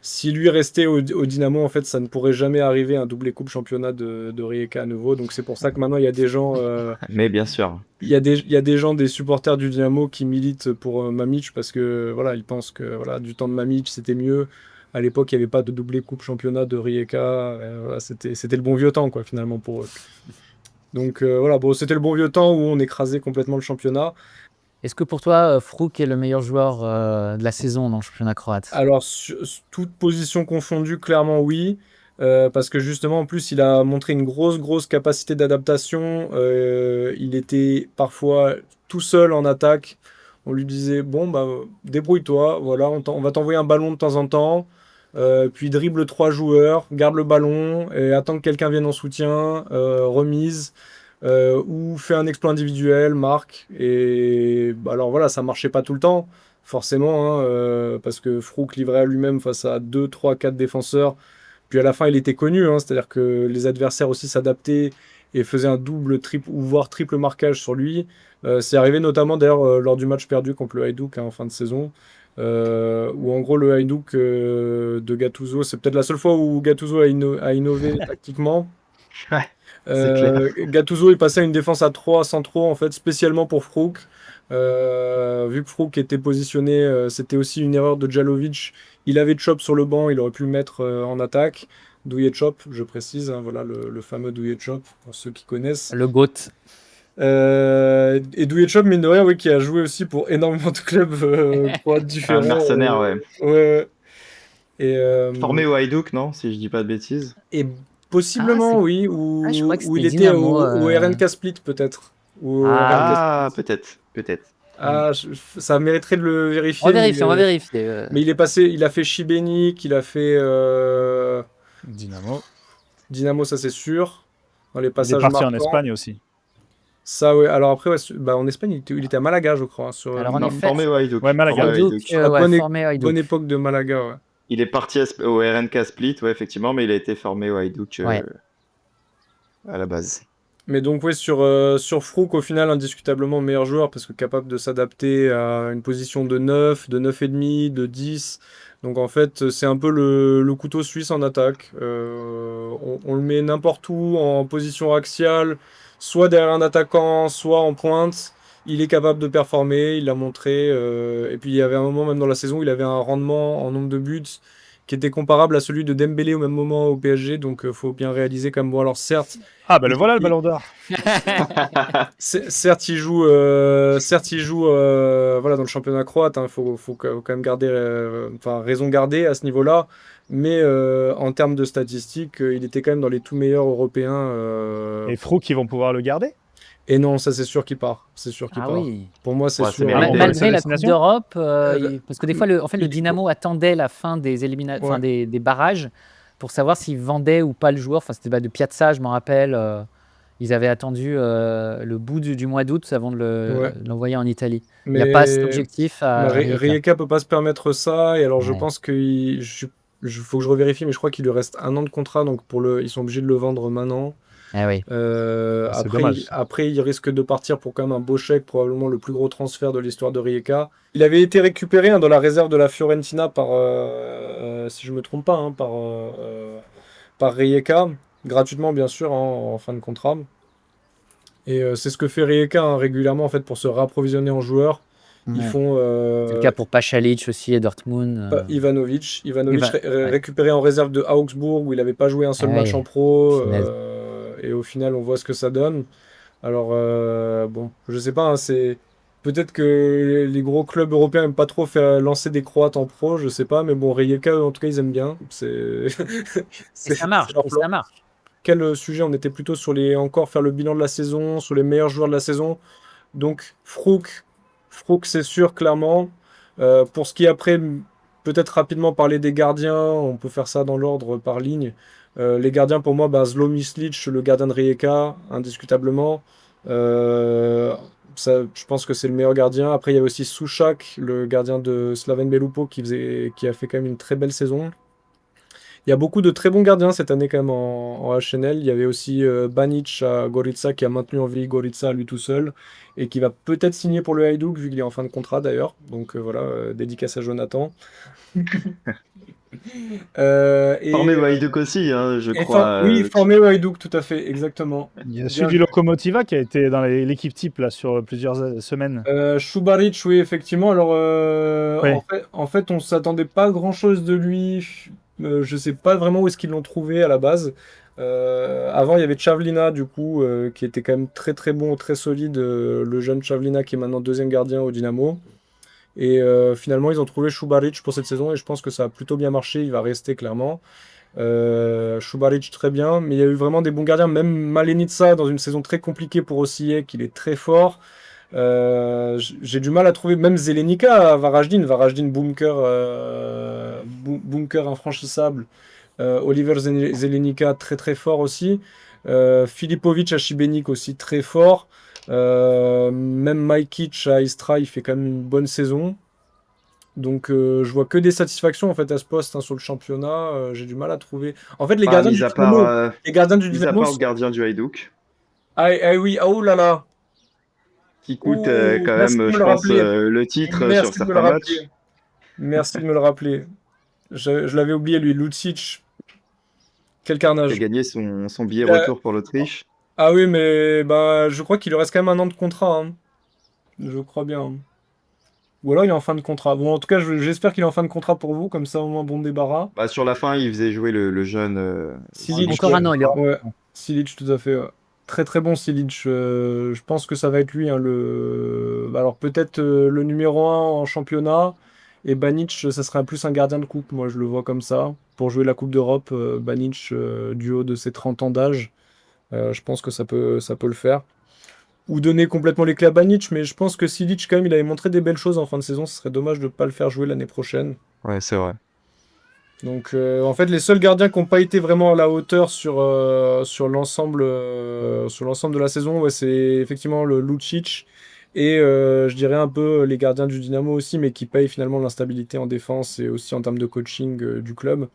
si lui restait au Dynamo, en fait, ça ne pourrait jamais arriver un doublé Coupe Championnat de Rijeka à nouveau. Donc c'est pour ça que maintenant il y a des gens, Mais bien sûr. il y a des gens, des supporters du Dynamo qui militent pour Mamić, parce que voilà, ils pensent que voilà, du temps de Mamić c'était mieux. À l'époque, il n'y avait pas de doublé Coupe Championnat de Rijeka. Voilà, c'était le bon vieux temps, quoi, finalement, pour eux. Donc voilà, bon, c'était le bon vieux temps où on écrasait complètement le championnat. Est-ce que pour toi, Frouk est le meilleur joueur de la saison dans le championnat croate? Alors, toute position confondue, clairement oui. Parce que justement, en plus, il a montré une grosse capacité d'adaptation. Il était parfois tout seul en attaque. On lui disait, bon, débrouille-toi, voilà, on va t'envoyer un ballon de temps en temps. Puis dribble 3 joueurs, garde le ballon et attend que quelqu'un vienne en soutien, remise. Ou fait un exploit individuel, marque. Et alors voilà, ça marchait pas tout le temps, forcément, parce que Frouk livrait à lui-même face à 2, 3, 4 défenseurs. Puis à la fin, il était connu, c'est-à-dire que les adversaires aussi s'adaptaient et faisaient un double, triple ou voire triple marquage sur lui. C'est arrivé notamment d'ailleurs lors du match perdu contre le Hajduk en fin de saison, où en gros le Hajduk de Gattuso, c'est peut-être la seule fois où Gattuso a innové tactiquement. Ouais. Clair. Gattuso est passé à une défense à 3 centraux en fait spécialement pour Frouk. Vu que Frouk était positionné, c'était aussi une erreur de Djalovic. Il avait Chop sur le banc, il aurait pu le mettre en attaque. Douillet Chop, je précise, voilà le fameux Douillet Chop pour ceux qui connaissent. Le GOAT. Et Douillet Chop, mine de rien, oui, qui a joué aussi pour énormément de clubs croates différents. Un mercenaire, ouais. Ouais. Et, Formé au Hajduk, non, si je dis pas de bêtises. Et possiblement, oui, ou je crois que il c'était était Dynamo, au RNK Split peut-être. Peut-être. Ça mériterait de le vérifier. On va vérifier. Mais il a fait Šibenik, il a fait Dynamo, ça c'est sûr. Dans les Il est passages parti en marquants. Espagne aussi. Ça, ouais. Alors après, en Espagne, il était à Malaga, je crois. Alors, en effet, formé au Hajduk. Ouais, Malaga. Formé au Hajduk. Formé à Hajduk. Bonne époque de Malaga, ouais. Il est parti au RNK Split, ouais, effectivement, mais il a été formé au Hajduk Ouais. à la base. Mais donc, ouais, sur Frouk, au final, indiscutablement meilleur joueur parce que capable de s'adapter à une position de 9, de 9,5, de 10. Donc, en fait, c'est un peu le couteau suisse en attaque. On le met n'importe où en position axiale, soit derrière un attaquant, soit en pointe. Il est capable de performer, il l'a montré. Et puis, il y avait un moment, même dans la saison, il avait un rendement en nombre de buts qui était comparable à celui de Dembélé au même moment au PSG. Donc, faut bien réaliser comme bon. Alors, certes, Ah, bah le voilà le ballon d'or. certes, il joue voilà, dans le championnat croate. Il faut quand même garder, enfin, raison garder à ce niveau-là. Mais en termes de statistiques, il était quand même dans les tout meilleurs européens. Et Frouk, ils vont pouvoir le garder. Et non, ça c'est sûr qu'il part. C'est sûr qu'il Ah part. oui. Pour moi, c'est Ouais, c'est sûr. mérité. Ouais, Malgré la Coupe destination. d'Europe, Euh, parce que des fois, en fait, le il- Dynamo attendait la fin des, enfin, Ouais. des barrages pour savoir s'ils vendaient ou pas le joueur. Enfin, c'était de Piazza, je m'en rappelle. Ils avaient attendu le bout du mois d'août avant de Ouais. l'envoyer en Italie. Il n'y a pas cet objectif à Rijeka. Rijeka peut pas se permettre ça. Et alors, je Ouais. pense qu'il faut que je revérifie, mais je crois qu'il lui reste 1 an de contrat. Donc, ils sont obligés de le vendre maintenant. Ah oui. C'est Après, dommage. après, il risque de partir pour quand même un beau chèque, probablement le plus gros transfert de l'histoire de Rijeka. Il avait été récupéré dans la réserve de la Fiorentina par, si je me trompe pas, par Rijeka, gratuitement bien sûr, en fin de contrat. Et c'est ce que fait Rijeka régulièrement en fait pour se réapprovisionner en joueurs. Ils Ouais. font C'est le cas pour Pachalic aussi à Dortmund. Ivanovic Ouais. récupéré en réserve de Augsbourg où il n'avait pas joué un seul Ah match ouais. en pro. Punaise. Et au final, on voit ce que ça donne. Alors, bon, je sais pas, hein, c'est peut-être que les gros clubs européens n'aiment pas trop faire lancer des Croates en pro, je sais pas, mais bon, Rijeka, eux, en tout cas, ils aiment bien. Et C'est ça marche. leur Et plan. ça marche. Quel sujet? On était plutôt sur encore faire le bilan de la saison, sur les meilleurs joueurs de la saison. Donc, Frouk, c'est sûr, clairement. Pour ce qui est après, peut-être rapidement parler des gardiens, on peut faire ça dans l'ordre par ligne. Les gardiens, pour moi, Zlo Mislic, le gardien de Rijeka, indiscutablement. Euh, je pense que c'est le meilleur gardien. Après, il y a aussi Souchak, le gardien de Slaven Belupo, qui a fait quand même une très belle saison. Il y a beaucoup de très bons gardiens cette année quand même en HNL. Il y avait aussi Banic à Gorica qui a maintenu en vie Gorica à lui tout seul et qui va peut-être signer pour le Hajduk vu qu'il est en fin de contrat d'ailleurs. Donc voilà, dédicace à Jonathan. Formé au Hajduk aussi, hein, je et crois. oui, formé au Hajduk, tout à fait, exactement. Il y a Bien celui du joué. Lokomotiva qui a été dans l'équipe type là, sur plusieurs semaines. Šubarić, oui, effectivement. Alors, Ouais. en fait, on s'attendait pas à grand-chose de lui. Je sais pas vraiment où est-ce qu'ils l'ont trouvé à la base. Avant, il y avait Čavlina, du coup, qui était quand même très très bon, très solide. Le jeune Čavlina qui est maintenant deuxième gardien au Dynamo. Et finalement, ils ont trouvé Šubarić pour cette saison et je pense que ça a plutôt bien marché. Il va rester clairement. Šubarić très bien, mais il y a eu vraiment des bons gardiens. Même Malenica dans une saison très compliquée pour Osijek, il est très fort. J'ai du mal à trouver même Zelenica à Varaždin bunker infranchissable. Oliver Zelenica très très fort aussi. Filipovic à Šibenik aussi très fort. Même Majkic à Istra, il fait quand même une bonne saison. Donc je vois que des satisfactions en fait à ce poste sur le championnat. J'ai du mal à trouver. En fait, les gardiens Mis du à part, Dynamo, les gardiens du mis à Dynamo, part le gardien du Hajduk, ah, ah oui, ah, oh là là. qui coûte Ouh, quand merci de même, me je le pense, rappeler. le titre sur Merci de me le certains matchs. rappeler. Merci de me le rappeler. Je l'avais oublié lui, Lucic. Quel Qui a carnage. gagné son billet Euh, retour pour l'Autriche. Ah oui, mais je crois qu'il lui reste quand même 1 an de contrat, hein. Je crois bien. Ou alors il est en fin de contrat. Bon, en tout cas, j'espère qu'il est en fin de contrat pour vous, comme ça au moins bon débarras. Bah, sur la fin, il faisait jouer le jeune. Silic, Encore un an, il est en- ouais. Silic, tout à fait. Ouais. Très très bon Silic. Je pense que ça va être lui, hein, alors peut-être le numéro 1 en championnat. Et Banic, ça serait plus un gardien de coupe. Moi, je le vois comme ça. Pour jouer la Coupe d'Europe, Banic, du haut de ses 30 ans d'âge, je pense que ça peut le faire. Ou donner complètement les clés à Banic, mais je pense que Silic, quand même, il avait montré des belles choses en fin de saison. Ce serait dommage de ne pas le faire jouer l'année prochaine. Ouais, c'est vrai. Donc, en fait, les seuls gardiens qui n'ont pas été vraiment à la hauteur sur l'ensemble de la saison, ouais, c'est effectivement le Lucic et je dirais un peu les gardiens du Dynamo aussi, mais qui payent finalement l'instabilité en défense et aussi en termes de coaching du club.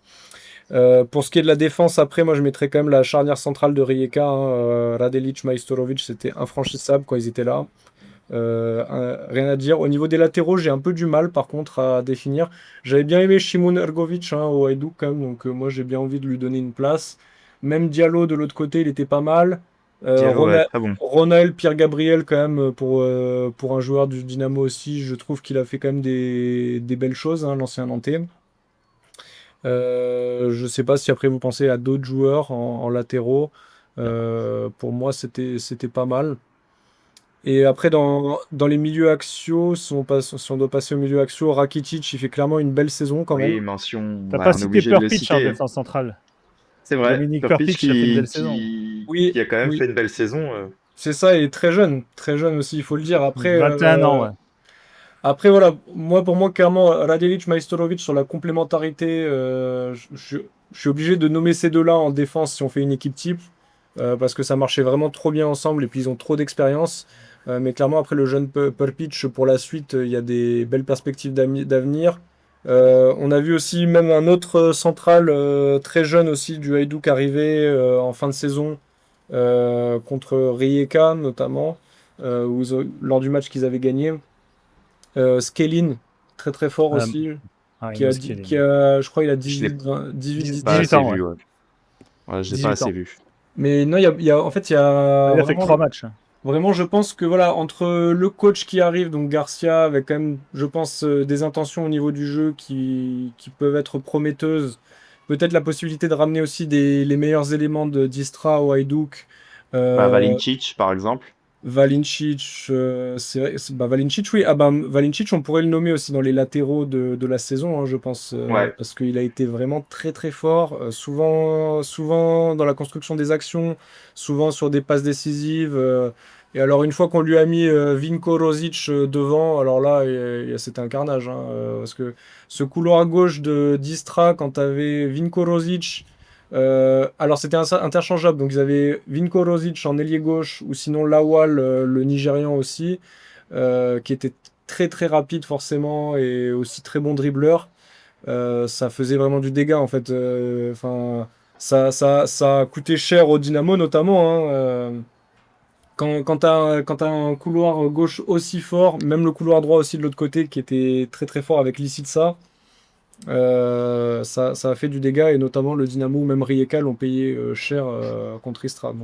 Pour ce qui est de la défense, après, moi je mettrais quand même la charnière centrale de Rijeka, hein, Radelic, Majstorovic, c'était infranchissable quand ils étaient là. Rien à dire. Au niveau des latéraux, j'ai un peu du mal par contre à définir. J'avais bien aimé Shimon Ergovic hein, au Hajduk quand même, donc moi j'ai bien envie de lui donner une place. Même Diallo de l'autre côté, il était pas mal. Diallo, ouais, très bon. Ronael Pierre Gabriel quand même pour un joueur du Dynamo aussi, je trouve qu'il a fait quand même des belles choses, hein, l'ancien Nantais. Je sais pas si après vous pensez à d'autres joueurs en latéraux. Pour moi, c'était pas mal. Et après, dans les milieux axiaux, si on doit passer au milieu axiaux, Rakitic, il fait clairement une belle saison quand Oui, même. mention. T'as Ouais, pas on est cité obligé de le Purpic en citer. défense centrale. C'est vrai. Dominique Purpic Purpic a fait une belle saison. Oui, qui a quand même oui. fait une belle saison. C'est ça, il est très jeune aussi, il faut le dire. Après, 21 ans, ouais. après voilà, pour moi, clairement, Radelic, Majstorovic sur la complémentarité, je suis obligé de nommer ces deux-là en défense si on fait une équipe type, parce que ça marchait vraiment trop bien ensemble et puis ils ont trop d'expérience. Mais clairement, après le jeune Purpic, pour la suite, il y a des belles perspectives d'avenir. On a vu aussi même un autre central très jeune aussi du Hajduk arriver en fin de saison contre Rijeka notamment, lors du match qu'ils avaient gagné. Skelin, très fort aussi, qui a, Skelin. je crois il a Je l'ai 18 pas 18 assez ans, vu. Ouais. Ouais, je l'ai 18 pas assez ans. vu. Mais non, en fait, il y a Il a fait que vraiment, 3 matchs. vraiment, je pense que voilà, entre le coach qui arrive, donc Garcia, avec quand même, je pense, des intentions au niveau du jeu qui peuvent être prometteuses, peut-être la possibilité de ramener aussi les meilleurs éléments de d'Istra au Hajduk. Bah, Euh, Valincic, par exemple. Valincic, c'est vrai, Valincic, oui. Ah bah, Valincic, on pourrait le nommer aussi dans les latéraux de la saison, hein, je pense, Ouais. parce qu'il a été vraiment très fort, souvent dans la construction des actions, souvent sur des passes décisives. Et alors, une fois qu'on lui a mis Vinko Rosic devant, alors là, c'était un carnage, hein, parce que ce couloir à gauche de d'Istra, quand tu avais Vinko Rosic. Alors c'était interchangeable, donc ils avaient Vinko Rosic en ailier gauche ou sinon Lawal, le Nigérian aussi, qui était très rapide forcément et aussi très bon dribbleur. Ça faisait vraiment du dégât en fait. Enfin, ça a coûté cher au Dynamo notamment, hein. Quand t'as un couloir gauche aussi fort, même le couloir droit aussi de l'autre côté qui était très fort avec Lisitsa. Ça a fait du dégât et notamment le Dynamo ou même Rijeka l'ont payé cher contre Istra.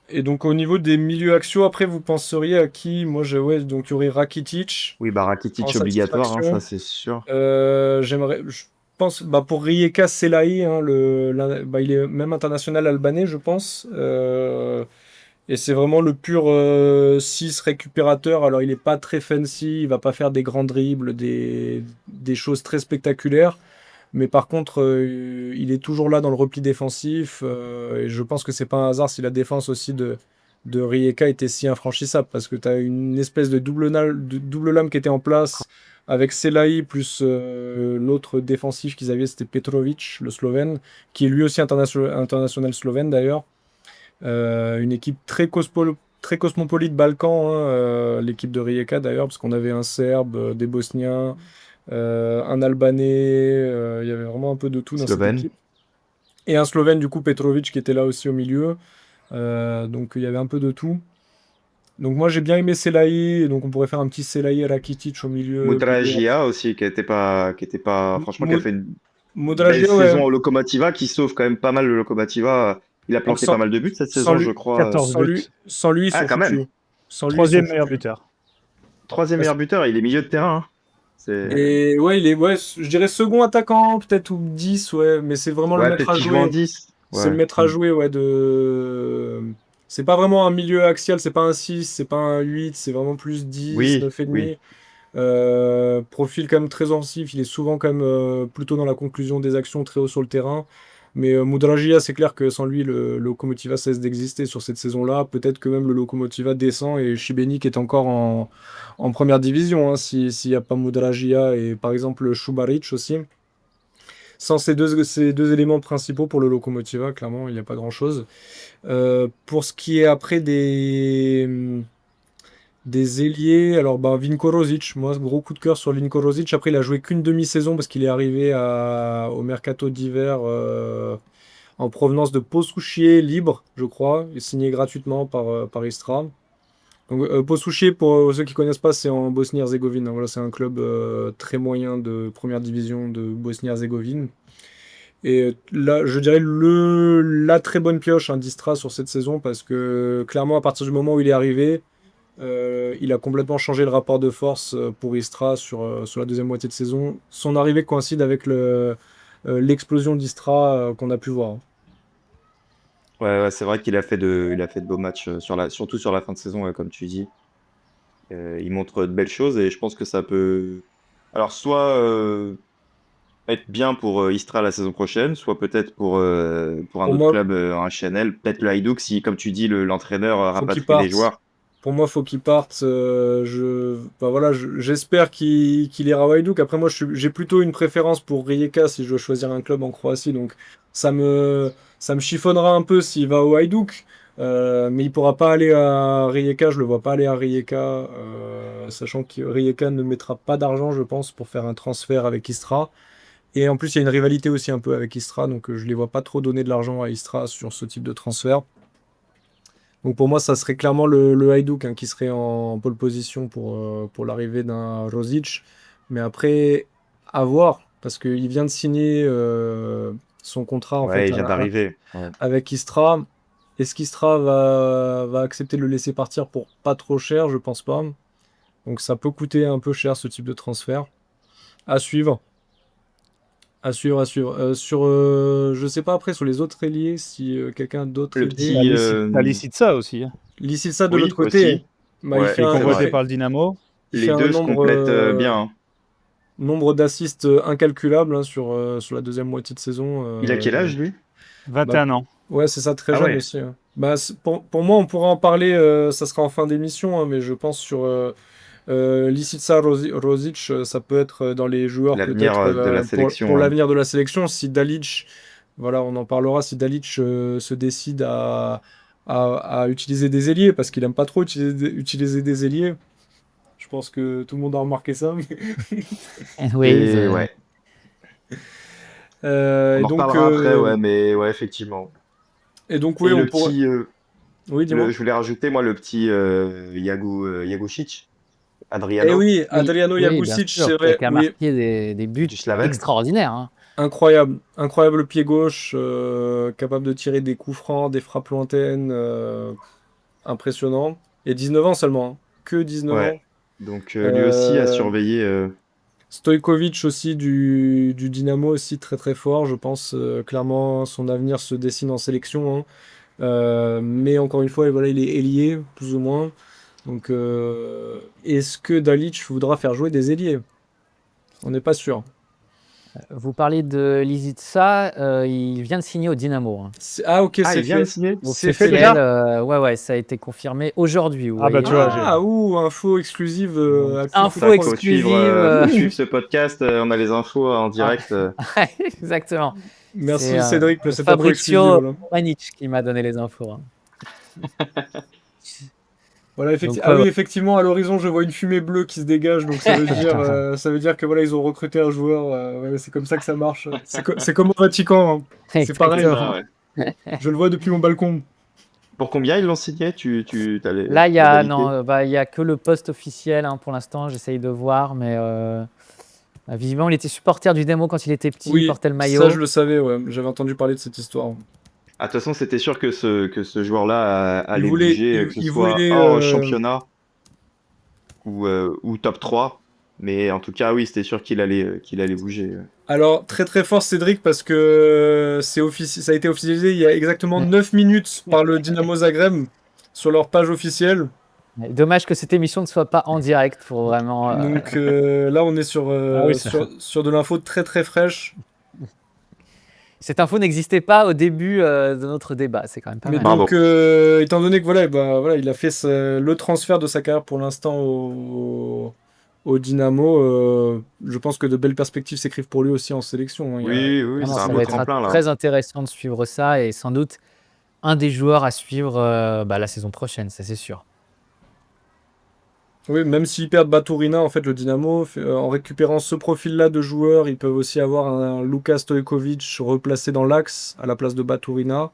Et donc au niveau des milieux axiaux, après vous penseriez à qui? Moi ouais, donc il y aurait Rakitic Oui, bah, en Rakitic obligatoire, hein, satisfaction. ça c'est sûr. Je pense pour Rijeka Selahi, hein, il est même international albanais, je pense. Et c'est vraiment le pur 6 récupérateur. Alors, il n'est pas très fancy, il va pas faire des grands dribbles, des choses très spectaculaires. Mais par contre, il est toujours là dans le repli défensif. Et je pense que c'est pas un hasard si la défense aussi de Rijeka était si infranchissable. Parce que tu as une espèce de double lame qui était en place avec Selahi plus l'autre défensif qu'ils avaient, c'était Petrovic, le Slovène, qui est lui aussi international slovène d'ailleurs. Une équipe très cosmopolite Balkan, hein, l'équipe de Rijeka d'ailleurs, parce qu'on avait un Serbe, des Bosniens, un Albanais, il y avait vraiment un peu de tout dans cette Slovène. équipe. Et un Slovène, du coup, Petrovic, qui était là aussi au milieu. Donc il y avait un peu de tout. Donc moi j'ai bien aimé Selahi, donc on pourrait faire un petit Selahi Rakitic au milieu. Mudragia aussi, qui était pas, franchement, qui a fait une belle Modragia, ouais. saison au Lokomotiva, qui sauve quand même pas mal le Lokomotiva. Il a planté Sans- pas mal de buts cette sans saison, lui- je crois. 14 buts. Sans lui, ils Ah, sont quand même. foutus. Sans lui, ils Troisième sont meilleur foutus. buteur. Troisième meilleur buteur, il est milieu de terrain. Hein. C'est Et ouais, je dirais second attaquant, peut-être, ou 10, ouais, mais c'est vraiment le ouais, maître peut-être à qu'il joue en jouer. 10. C'est Ouais. le maître à jouer, ouais, de. C'est pas vraiment un milieu axial, c'est pas un 6, c'est pas un 8, c'est vraiment plus 10, Oui, 9,5. oui. Profil quand même très offensif, il est souvent quand même plutôt dans la conclusion des actions, très haut sur le terrain. Mais Mudragia, c'est clair que sans lui, le Lokomotiva cesse d'exister sur cette saison-là. Peut-être que même le Lokomotiva descend et Šibenik est encore en première division, hein, s'il n'y a pas Mudragia et par exemple Šubarić aussi. Sans ces deux éléments principaux pour le Lokomotiva, clairement, il n'y a pas grand-chose. Pour ce qui est après Des ailiers, alors Vinko Rosic, moi gros coup de cœur sur Vinko Rosic. Après, il a joué qu'une demi-saison parce qu'il est arrivé au mercato d'hiver en provenance de Posuchier libre, je crois, et signé gratuitement par Istra. Donc, Posuchier, pour ceux qui connaissent pas, c'est en Bosnie-Herzégovine, hein. Voilà, c'est un club très moyen de première division de Bosnie-Herzégovine. Et là, je dirais la très bonne pioche d'Istra sur cette saison parce que clairement, à partir du moment où il est arrivé, il a complètement changé le rapport de force pour Istra sur la deuxième moitié de saison. Son arrivée coïncide avec l'explosion d'Istra qu'on a pu voir. Ouais, c'est vrai qu'il a fait il a fait de beaux matchs, surtout sur la fin de saison, ouais, comme tu dis. Il montre de belles choses et je pense que ça peut, alors soit être bien pour Istra la saison prochaine, soit peut-être pour un Pour autre moi, club en HNL, peut-être le Hajduk si, comme tu dis, l'entraîneur faut qu'il rapatrie les parte. joueurs. Pour moi, faut qu'il parte. Voilà, j'espère qu'il ira au Hajduk. Après, moi, j'ai plutôt une préférence pour Rijeka si je dois choisir un club en Croatie. Donc, ça me chiffonnera un peu s'il va au Hajduk. Mais il pourra pas aller à Rijeka. Je le vois pas aller à Rijeka, sachant que Rijeka ne mettra pas d'argent, je pense, pour faire un transfert avec Istra. Et en plus, il y a une rivalité aussi un peu avec Istra. Donc, je les vois pas trop donner de l'argent à Istra sur ce type de transfert. Donc pour moi, ça serait clairement le Hajduk qui serait en pole position pour l'arrivée d'un Rosic. Mais après, à voir, parce qu'il vient de signer son contrat en Ouais, fait il vient d'arriver. Ouais. avec Istra. Est-ce qu'Istra va accepter de le laisser partir pour pas trop cher? Je pense pas. Donc ça peut coûter un peu cher ce type de transfert. À suivre. À suivre, à suivre. Je sais pas après sur les autres ailiers si quelqu'un d'autre Le est petit, T'as Licitsa aussi, hein, Licitsa de oui, l'autre côté, aussi. il Ouais, fait qui est un, c'est il convoité vrai. fait, par le Dynamo. il Les fait un deux se nombre, complètent bien, hein. nombre d'assists incalculable sur la deuxième moitié de saison. Il a quel âge, lui? 21 ans. Ouais, c'est ça, très Ah jeune ouais. aussi. Pour moi, on pourra en parler, ça sera en fin d'émission, mais je pense sur Licitsa Rosic, ça peut être dans les joueurs L'avenir peut-être de la pour sélection, hein. l'avenir de la sélection. Si Dalic, voilà, on en parlera, si Dalic se décide à utiliser des ailiers, parce qu'il aime pas trop utiliser des ailiers. Je pense que tout le monde a remarqué ça. Oui, Et ouais, on Et en donc, reparlera après, ouais, mais ouais, effectivement. oui, Et on le pourrait. petit, Oui, dis-moi. je voulais rajouter, moi, le petit Jagušić, Eh Adriano, oui, oui, Adriano oui, bien Jagušić, sûr, c'est vrai. qui a Oui, marqué des buts du Slaven. extraordinaires, hein. incroyable. Incroyable pied gauche, capable de tirer des coups francs, des frappes lointaines. Impressionnant. Et 19 ans seulement, hein. Que 19 Ouais. ans. Donc lui aussi à Euh, surveiller. Stojkovic aussi du Dynamo aussi très très fort. Je pense clairement son avenir se dessine en sélection, hein. Mais encore une fois, voilà, il est ailier, plus ou moins. Donc est-ce que Dalic voudra faire jouer des ailiers? On n'est pas sûr. Vous parlez de Licitsa, il vient de signer au Dynamo, hein. Ah ok, Ah, c'est il vient de fait. signer? C'est fait déjà? Ouais, ça a été confirmé aujourd'hui, vous Ah bah voyez. tu vois, Ah, info exclusive. Alpha Info Football. exclusive. Faut suivre ce podcast. On a les infos en direct. Exactement. Merci C'est Cédric pour cette info exclusive. Fabrizio Voilà. Manic qui m'a donné les infos, hein. Voilà, Donc, Ah oui, ouais. effectivement, à l'horizon, je vois une fumée bleue qui se dégage, donc ça veut dire que voilà, ils ont recruté un joueur. Ouais, c'est comme ça que ça marche. C'est comme au Vatican, hein. C'est pareil. Exactement. Ah ouais. Je le vois depuis mon balcon. Pour combien ils l'ont signé? Tu as Là, il y la a modalité? il y a que le poste officiel, hein, pour l'instant. J'essaye de voir, mais visiblement, il était supporter du Dynamo quand il était petit, il Oui, portait le ça maillot. je le savais, ouais. J'avais entendu parler de cette histoire. Ah, de toute façon, c'était sûr que ce joueur-là allait voulait- bouger, il- que ce il soit voulait, hors championnat ou top 3. Mais en tout cas, oui, c'était sûr qu'il allait bouger. Alors, très très fort Cédric, parce que ça a été officialisé il y a exactement 9 minutes par le Dynamo Zagreb sur leur page officielle. Dommage que cette émission ne soit pas en direct pour vraiment. Donc là, on est Ah oui, ça- sur de l'info très très fraîche. Cette info n'existait pas au début de notre débat. C'est quand même pas Mais mal. Bravo. donc, étant donné que voilà, il a fait le transfert de sa carrière pour l'instant au Dynamo, je pense que de belles perspectives s'écrivent pour lui aussi en sélection, hein. Oui, Ah non, c'est ça un va beau être tremplin là. très intéressant de suivre ça et sans doute un des joueurs à suivre la saison prochaine, ça c'est sûr. Oui, même s'ils perdent Baturina, en fait, le Dynamo, en récupérant ce profil-là de joueurs, ils peuvent aussi avoir un Luka Stojkovic replacé dans l'axe à la place de Baturina.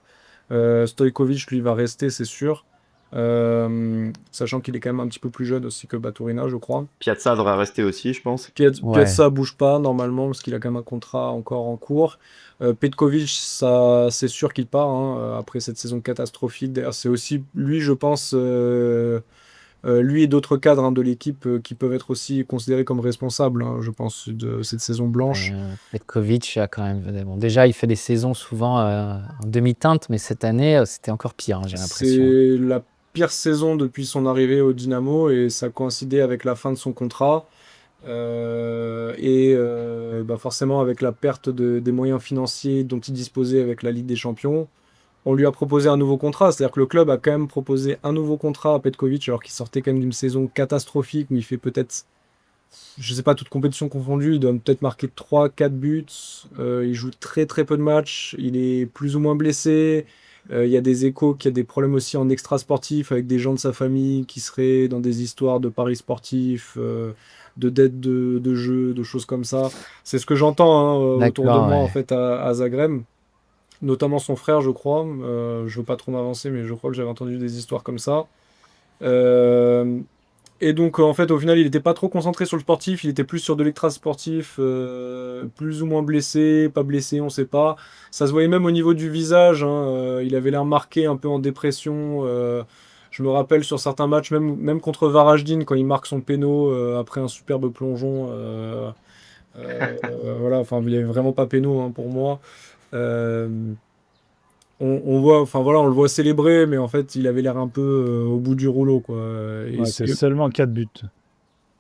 Stojkovic, lui, va rester, c'est sûr. Sachant qu'il est quand même un petit peu plus jeune aussi que Baturina, je crois. Piazza devrait rester aussi, je pense. Ouais. Piazza bouge pas normalement parce qu'il a quand même un contrat encore en cours. Petkovic, ça, c'est sûr qu'il part hein, après cette saison catastrophique. D'ailleurs, c'est aussi lui, je pense, lui et d'autres cadres hein, de l'équipe qui peuvent être aussi considérés comme responsables, hein, je pense, de cette saison blanche. Petkovic a quand même. Bon, déjà, il fait des saisons souvent en demi-teinte, mais cette année, c'était encore pire, hein, j'ai l'impression. C'est la pire saison depuis son arrivée au Dynamo et ça coïncidait avec la fin de son contrat. Forcément avec la perte des moyens financiers dont il disposait avec la Ligue des Champions, on lui a proposé un nouveau contrat. C'est-à-dire que le club a quand même proposé un nouveau contrat à Petkovic alors qu'il sortait quand même d'une saison catastrophique où il fait peut-être, je sais pas, toute compétition confondue, il doit peut-être marquer 3-4 buts. Il joue très très peu de matchs, il est plus ou moins blessé. Il y a des échos qu'il y a des problèmes aussi en extra-sportif avec des gens de sa famille qui seraient dans des histoires de paris sportifs, de dettes de jeux, de choses comme ça. C'est ce que j'entends hein, autour de D'accord, moi ouais. en fait à Zagreb, notamment son frère, je crois. Je veux pas trop m'avancer, mais je crois que j'avais entendu des histoires comme ça. Euh, et donc, en fait, au final, il n'était pas trop concentré sur le sportif, il était plus sur de l'extra-sportif, plus ou moins blessé, on sait pas. Ça se voyait même au niveau du visage, hein, il avait l'air marqué, un peu en dépression. Je me rappelle sur certains matchs, même contre Varajdin, quand il marque son péno après un superbe plongeon. Voilà, enfin, il n'y avait vraiment pas péno hein, pour moi. Euh, on voit, enfin voilà, on le voit célébrer, mais en fait, il avait l'air un peu au bout du rouleau, quoi. Et Ouais, c'est seulement 4 buts.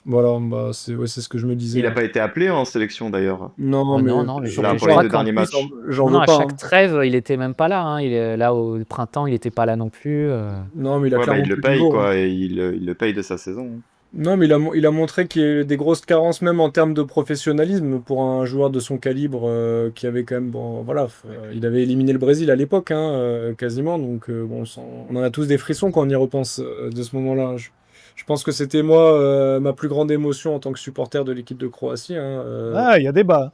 voilà, bah, c'est ce que je me disais. Il n'a pas été appelé en sélection d'ailleurs. Non, mais Non, mais Il je a crois pour les deux qu'en derniers plus, matchs. j'en non, veux à pas. chaque Hein. trêve, il était même pas là. Hein. Il est là au printemps, il était pas là non plus. Non, mais il a Ouais, bah, clairement il le plus de paye, niveau. Hein. quoi, et il le paye de sa saison. Non, mais il a montré qu'il y a des grosses carences, même en termes de professionnalisme, pour un joueur de son calibre qui avait quand même. Bon, voilà, il avait éliminé le Brésil à l'époque, hein, quasiment. Donc, bon, on en a tous des frissons quand on y repense de ce moment-là. Je pense que c'était moi, ma plus grande émotion en tant que supporter de l'équipe de Croatie. Hein, Ah, il y a débat.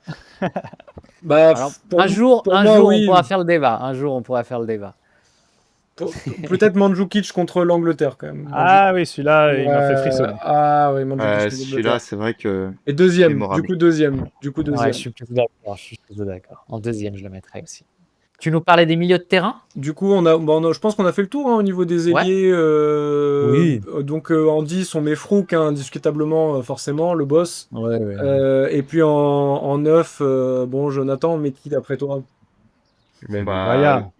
Bah, Alors, un jour, pour moi, on oui. pourra faire le débat. Un jour, on pourra faire le débat. Peut-être Mandzukic contre l'Angleterre, quand même. Ah oui, celui-là, il m'a fait frissonner. Ah oui, Mandzukic contre Celui-là, l'Angleterre. c'est vrai que Et deuxième, mémorable. du coup deuxième. Ouais, je suis plutôt d'accord. En deuxième, je le mettrais aussi. Tu nous parlais des milieux de terrain? Du coup, je pense qu'on a fait le tour hein, au niveau des Ouais. ailiers. Oui. Donc en 10, on met Frouk, hein, indiscutablement, forcément, le boss. Ouais. Et puis en 9, bon, Jonathan, mais qui d'après toi? Bon, Vaya.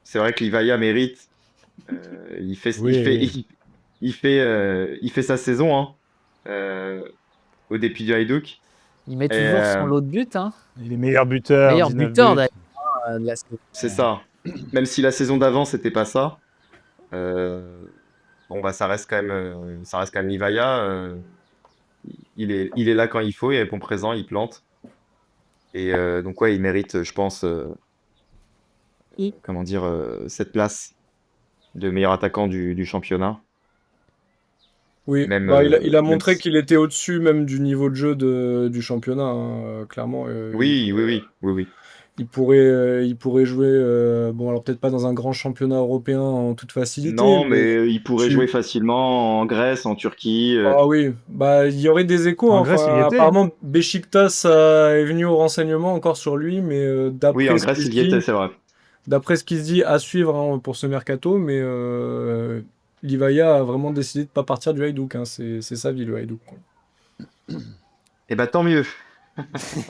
c'est vrai que Livaya mérite. Il fait, Oui, il fait, oui. il fait sa saison hein, au début du Hajduk. Il met Et, toujours son lot de buts. Hein. Il est meilleur buteur. Meilleur 19 buteur buts. d'ailleurs de la saison. C'est ça. Même si la saison d'avant c'était pas ça. Bon bah ça reste quand même Livaya. Il est là quand il faut, il répond présent, il plante. Et donc ouais, il mérite, je pense, comment dire, cette place de meilleur attaquant du championnat. Oui, Même, bah, il a même montré si- qu'il était au-dessus même du niveau de jeu du championnat, hein, clairement. Oui. Il pourrait jouer, bon alors peut-être pas dans un grand championnat européen en toute facilité, Non, mais mais il pourrait tu- jouer facilement en Grèce, en Turquie. Ah oui, bah il y aurait des échos. En Hein. Grèce, il y Enfin, était. apparemment, Beşiktaş est venu au renseignement encore sur lui, mais Oui, en Grèce, il y était, c'est vrai. d'après ce qui se dit, à suivre hein, pour ce mercato, mais Livaya a vraiment décidé de pas partir du Hajduk. Hein. C'est sa vie le Hajduk. Quoi. Eh ben tant mieux.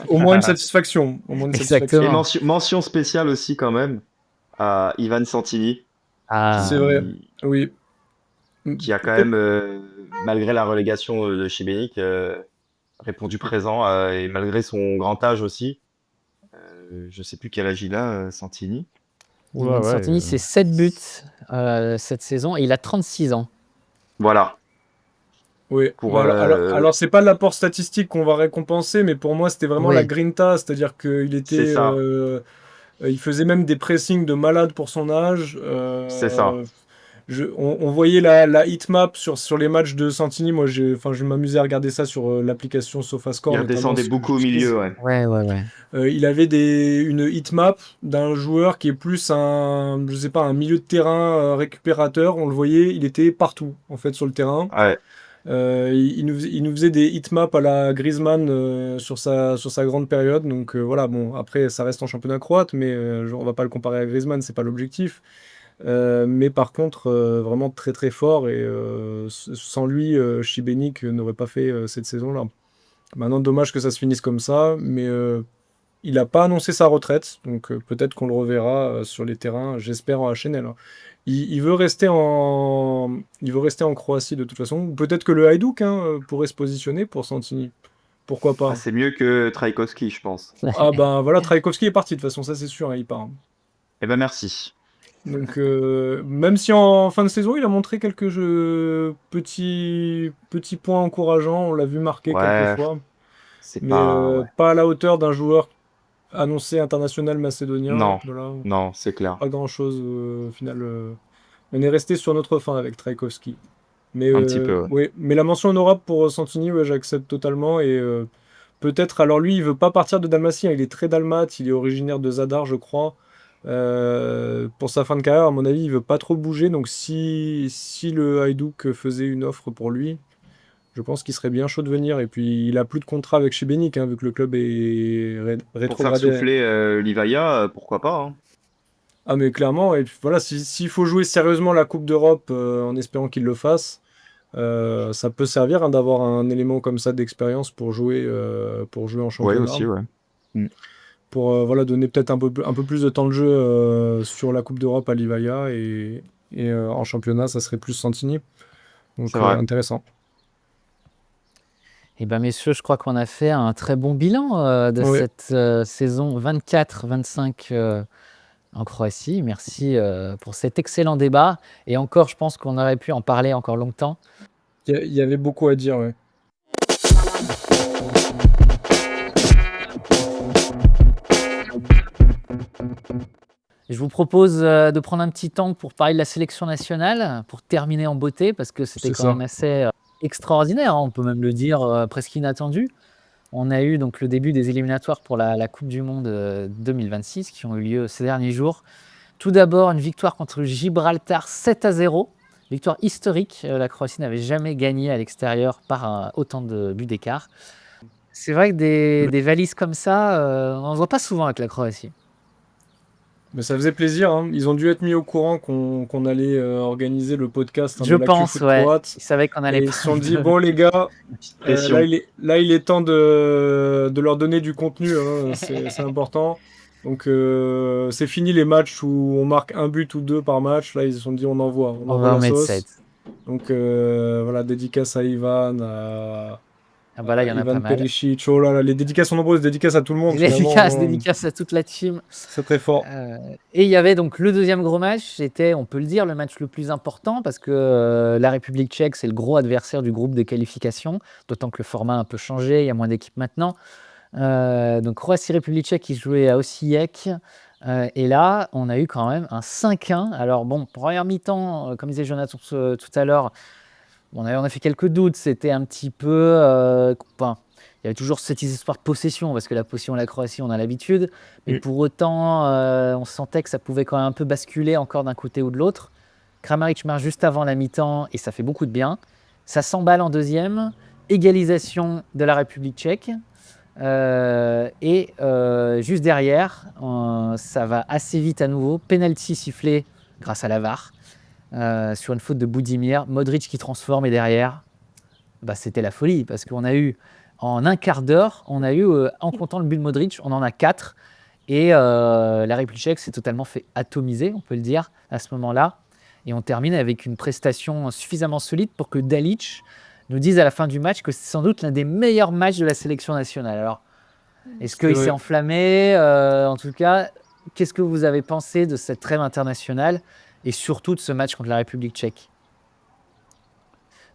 Au moins une satisfaction. Au moins une satisfaction. Et Exactement. mention spéciale aussi quand même à Ivan Santini, Ah, C'est vrai. Oui. qui a quand même, malgré la relégation de Šibenik, répondu présent et malgré son grand âge aussi. Je sais plus quel âge il a, Santini. Oula, Ivan ouais, Santini, c'est 7 buts cette saison et il a 36 ans. Voilà. Oui. Pour, Bah, alors c'est pas l'apport statistique qu'on va récompenser, mais pour moi c'était vraiment Oui. la grinta, c'est-à-dire qu'il C'est était, ça. il faisait même des pressings de malade pour son âge. C'est ça. On voyait la heatmap sur les matchs de Santini. Moi, je m'amusais à regarder ça sur l'application SofaScore. Il notamment, redescendait ce que beaucoup au j'utilise. milieu, ouais. Ouais. Il avait une heatmap d'un joueur qui est plus un milieu de terrain récupérateur. On le voyait, il était partout en fait sur le terrain. Ouais. Il nous faisait des heatmaps à la Griezmann sur sa grande période. Donc voilà, bon, après ça reste en championnat croate, mais on va pas le comparer à Griezmann, c'est pas l'objectif. Mais par contre, vraiment très très fort et sans lui, Šibenik n'aurait pas fait cette saison-là. Maintenant, dommage que ça se finisse comme ça, mais il n'a pas annoncé sa retraite, donc peut-être qu'on le reverra sur les terrains, j'espère en HNL. Hein. Il veut rester en Croatie de toute façon. Peut-être que le Hajduk pourrait se positionner pour Santini. Pourquoi pas? Ah, c'est mieux que Trajkovski, je pense. Ah ben voilà, Trajkovski est parti de toute façon, ça c'est sûr, il part. Hein. Eh ben merci. Donc même si en fin de saison il a montré quelques petits points encourageants, on l'a vu marquer Ouais, quelques fois, c'est mais pas... ouais. pas à la hauteur d'un joueur annoncé international macédonien. Non, Voilà, non, c'est clair. pas grand chose au final. On est resté sur notre fin avec Trajkovski. Mais Un petit peu, ouais. ouais, mais la mention honorable pour Santini, ouais, j'accepte totalement et peut-être alors lui il veut pas partir de Dalmatie, hein, il est très dalmate, il est originaire de Zadar je crois. Pour sa fin de carrière, à mon avis, il veut pas trop bouger. Donc, si le Hajduk faisait une offre pour lui, je pense qu'il serait bien chaud de venir. Et puis, il a plus de contrat avec Šibenik, vu que le club est Pour faire rétrogradé. souffler Livaja, pourquoi pas, hein. Ah, mais clairement, et puis, voilà, s'il faut jouer sérieusement la Coupe d'Europe en espérant qu'il le fasse, ça peut servir d'avoir un élément comme ça d'expérience pour jouer en Ouais, championnat. aussi, ouais. Pour voilà, donner peut-être un peu plus de temps de jeu sur la Coupe d'Europe à Livaja et en championnat, ça serait plus Santini. Donc C'est vrai. intéressant. Eh ben messieurs, je crois qu'on a fait un très bon bilan de Ouais. cette saison 24-25 en Croatie. Merci pour cet excellent débat. Et encore, je pense qu'on aurait pu en parler encore longtemps. Il y avait beaucoup à dire, ouais. Je vous propose de prendre un petit temps pour parler de la sélection nationale, pour terminer en beauté, parce que c'était C'est quand ça. même assez extraordinaire, hein, on peut même le dire, presque inattendu. On a eu donc le début des éliminatoires pour la Coupe du Monde 2026 qui ont eu lieu ces derniers jours. Tout d'abord, une victoire contre Gibraltar 7-0, victoire historique. La Croatie n'avait jamais gagné à l'extérieur par autant de buts d'écart. C'est vrai que des valises comme ça, on n'en voit pas souvent avec la Croatie. Mais ça faisait plaisir, hein. Ils ont dû être mis au courant qu'on allait organiser le podcast Je de l'actu pense, foot ouais. croate. Ils savaient qu'on allait Et ils se sont dit, prendre- bon les gars, Pression. là il est temps de leur donner du contenu, hein, c'est important. Donc c'est fini les matchs où on marque un but ou deux par match. Là ils se sont dit on On envoie va en la mettre sauce. 7. Donc voilà, dédicace à Ivan, à Ah bah là, il y en a Ivan pas mal. Perisic. Oh là là, les dédicaces sont nombreuses, dédicaces à tout le monde. finalement, hein. Dédicace à toute la team. C'est très fort. Et il y avait donc le deuxième gros match, c'était, on peut le dire, le match le plus important parce que la République tchèque, c'est le gros adversaire du groupe de qualification, d'autant que le format a un peu changé, il y a moins d'équipes maintenant. Donc Croatie-République tchèque qui se jouait à Osijek. Et là, on a eu quand même un 5-1. Alors bon, première mi-temps, comme disait Jonathan tout à l'heure, on a fait quelques doutes. C'était un petit peu... enfin, il y avait toujours cette histoire de possession, parce que la possession à la Croatie, on a l'habitude. Mais pour autant, on sentait que ça pouvait quand même un peu basculer encore d'un côté ou de l'autre. Kramaric marque juste avant la mi-temps et ça fait beaucoup de bien. Ça s'emballe en deuxième. Égalisation de la République tchèque. Juste derrière, ça va assez vite à nouveau. Penalty sifflé grâce à la VAR sur une faute de Budimir. Modric qui transforme et derrière, c'était la folie parce qu'on a eu en un quart d'heure, en comptant le but de Modric, on en a 4. Et la République tchèque s'est totalement fait atomiser, on peut le dire, à ce moment-là. Et on termine avec une prestation suffisamment solide pour que Dalic nous dise à la fin du match que c'est sans doute l'un des meilleurs matchs de la sélection nationale. Alors, est-ce qu'il s'est enflammé en tout cas, qu'est-ce que vous avez pensé de cette trêve internationale et surtout de ce match contre la République tchèque?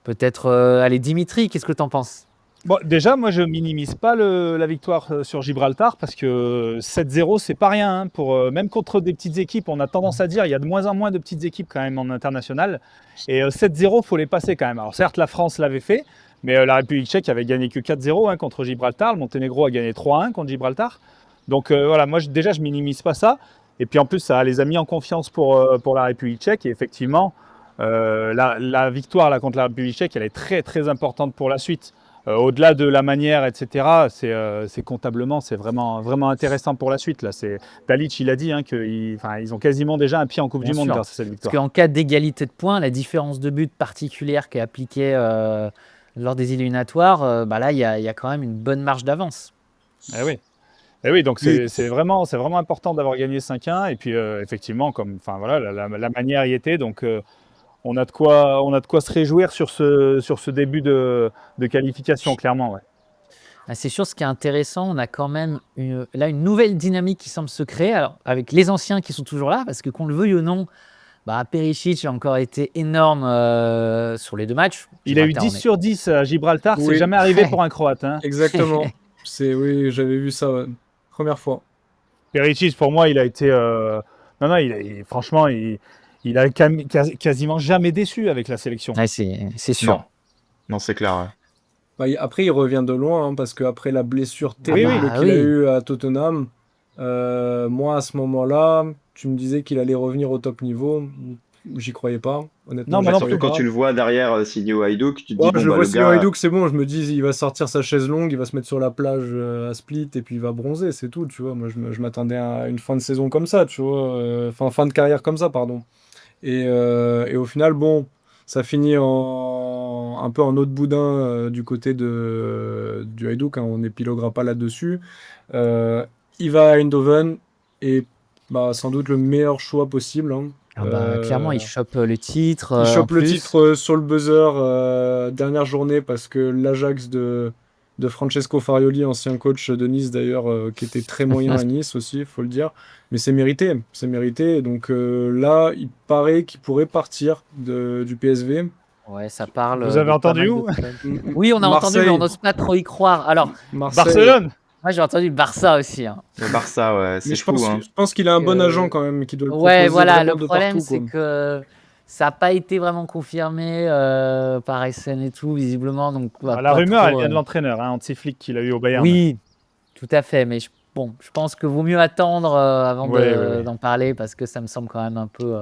Peut-être, allez, Dimitri, qu'est-ce que tu en penses? Bon, déjà, moi, je minimise pas la victoire sur Gibraltar parce que 7-0, c'est pas rien, hein, même contre des petites équipes. On a tendance à dire il y a de moins en moins de petites équipes quand même en international. Et 7-0, faut les passer quand même. Alors certes, la France l'avait fait, mais la République tchèque avait gagné que 4-0 hein, contre Gibraltar. Le Monténégro a gagné 3-1 contre Gibraltar. Donc voilà, moi déjà, je minimise pas ça. Et puis en plus, ça les a mis en confiance pour la République tchèque. Et effectivement, la victoire là, contre la République tchèque, elle est très très importante pour la suite. Au-delà de la manière, etc., c'est comptablement, c'est vraiment, vraiment intéressant pour la suite. Là. Dalic, il a dit hein, qu'ils ont quasiment déjà un pied en Coupe Bien du Monde sûr. grâce à cette victoire. Parce qu'en cas d'égalité de points, la différence de but particulière qui est appliquée lors des éliminatoires, là, il y a quand même une bonne marge d'avance. Eh oui, donc c'est vraiment important d'avoir gagné 5-1. Et puis effectivement, la manière y était. Donc on a de quoi se réjouir sur ce début de qualification, clairement. Ouais. Ah, c'est sûr, ce qui est intéressant, on a quand même une nouvelle dynamique qui semble se créer, alors, avec les anciens qui sont toujours là, parce que qu'on le veuille ou non, Perisic a encore été énorme sur les 2 matchs. Il a eu 10 sur 10 à Gibraltar, c'est jamais arrivé pour un Croate. Hein. Exactement. Oui, j'avais vu ça, ouais. Première fois. Perisic, pour moi, il a été... franchement, il a quasiment jamais déçu avec la sélection. Ouais, c'est sûr. Non, c'est clair. Ouais. Après, il revient de loin, hein, parce qu'après la blessure terrible qu'il a eue à Tottenham, moi, à ce moment-là, tu me disais qu'il allait revenir au top niveau. J'y croyais pas, honnêtement. Non, surtout quand tu le vois derrière signé au Hajduk, tu te dis je le vois signé au Hajduk, c'est bon. Je me dis, il va sortir sa chaise longue, il va se mettre sur la plage à Split et puis il va bronzer, c'est tout, tu vois. Moi, je m'attendais à une fin de saison comme ça, tu vois. Fin de carrière comme ça, pardon. Et au final, bon, ça finit un peu en eau de boudin du côté du Hajduk, hein, on n'épiloguera pas là-dessus. Il va à Eindhoven et sans doute le meilleur choix possible. Hein. Clairement, il chope le titre. Il chope le titre sur le buzzer dernière journée parce que l'Ajax de Francesco Farioli, ancien coach de Nice d'ailleurs, qui était très moyen à Nice aussi, il faut le dire. Mais c'est mérité. Donc là, il paraît qu'il pourrait partir du PSV. Ouais, ça parle. Vous avez entendu où? Oui, on a entendu, mais on n'ose pas trop y croire. Alors, Barcelone. Moi, j'ai entendu le Barça aussi. Hein. Le Barça, ouais, c'est fou. Je pense qu'il a un bon agent quand même, qui doit le proposer. Ouais, voilà, le de problème, partout, c'est que ça n'a pas été vraiment confirmé par SN et tout, visiblement. Donc, la rumeur, elle vient de l'entraîneur, hein, Hansi Flick, qu'il a eu au Bayern. Oui, tout à fait. Mais je pense que vaut mieux attendre avant d'en parler, parce que ça me semble quand même un peu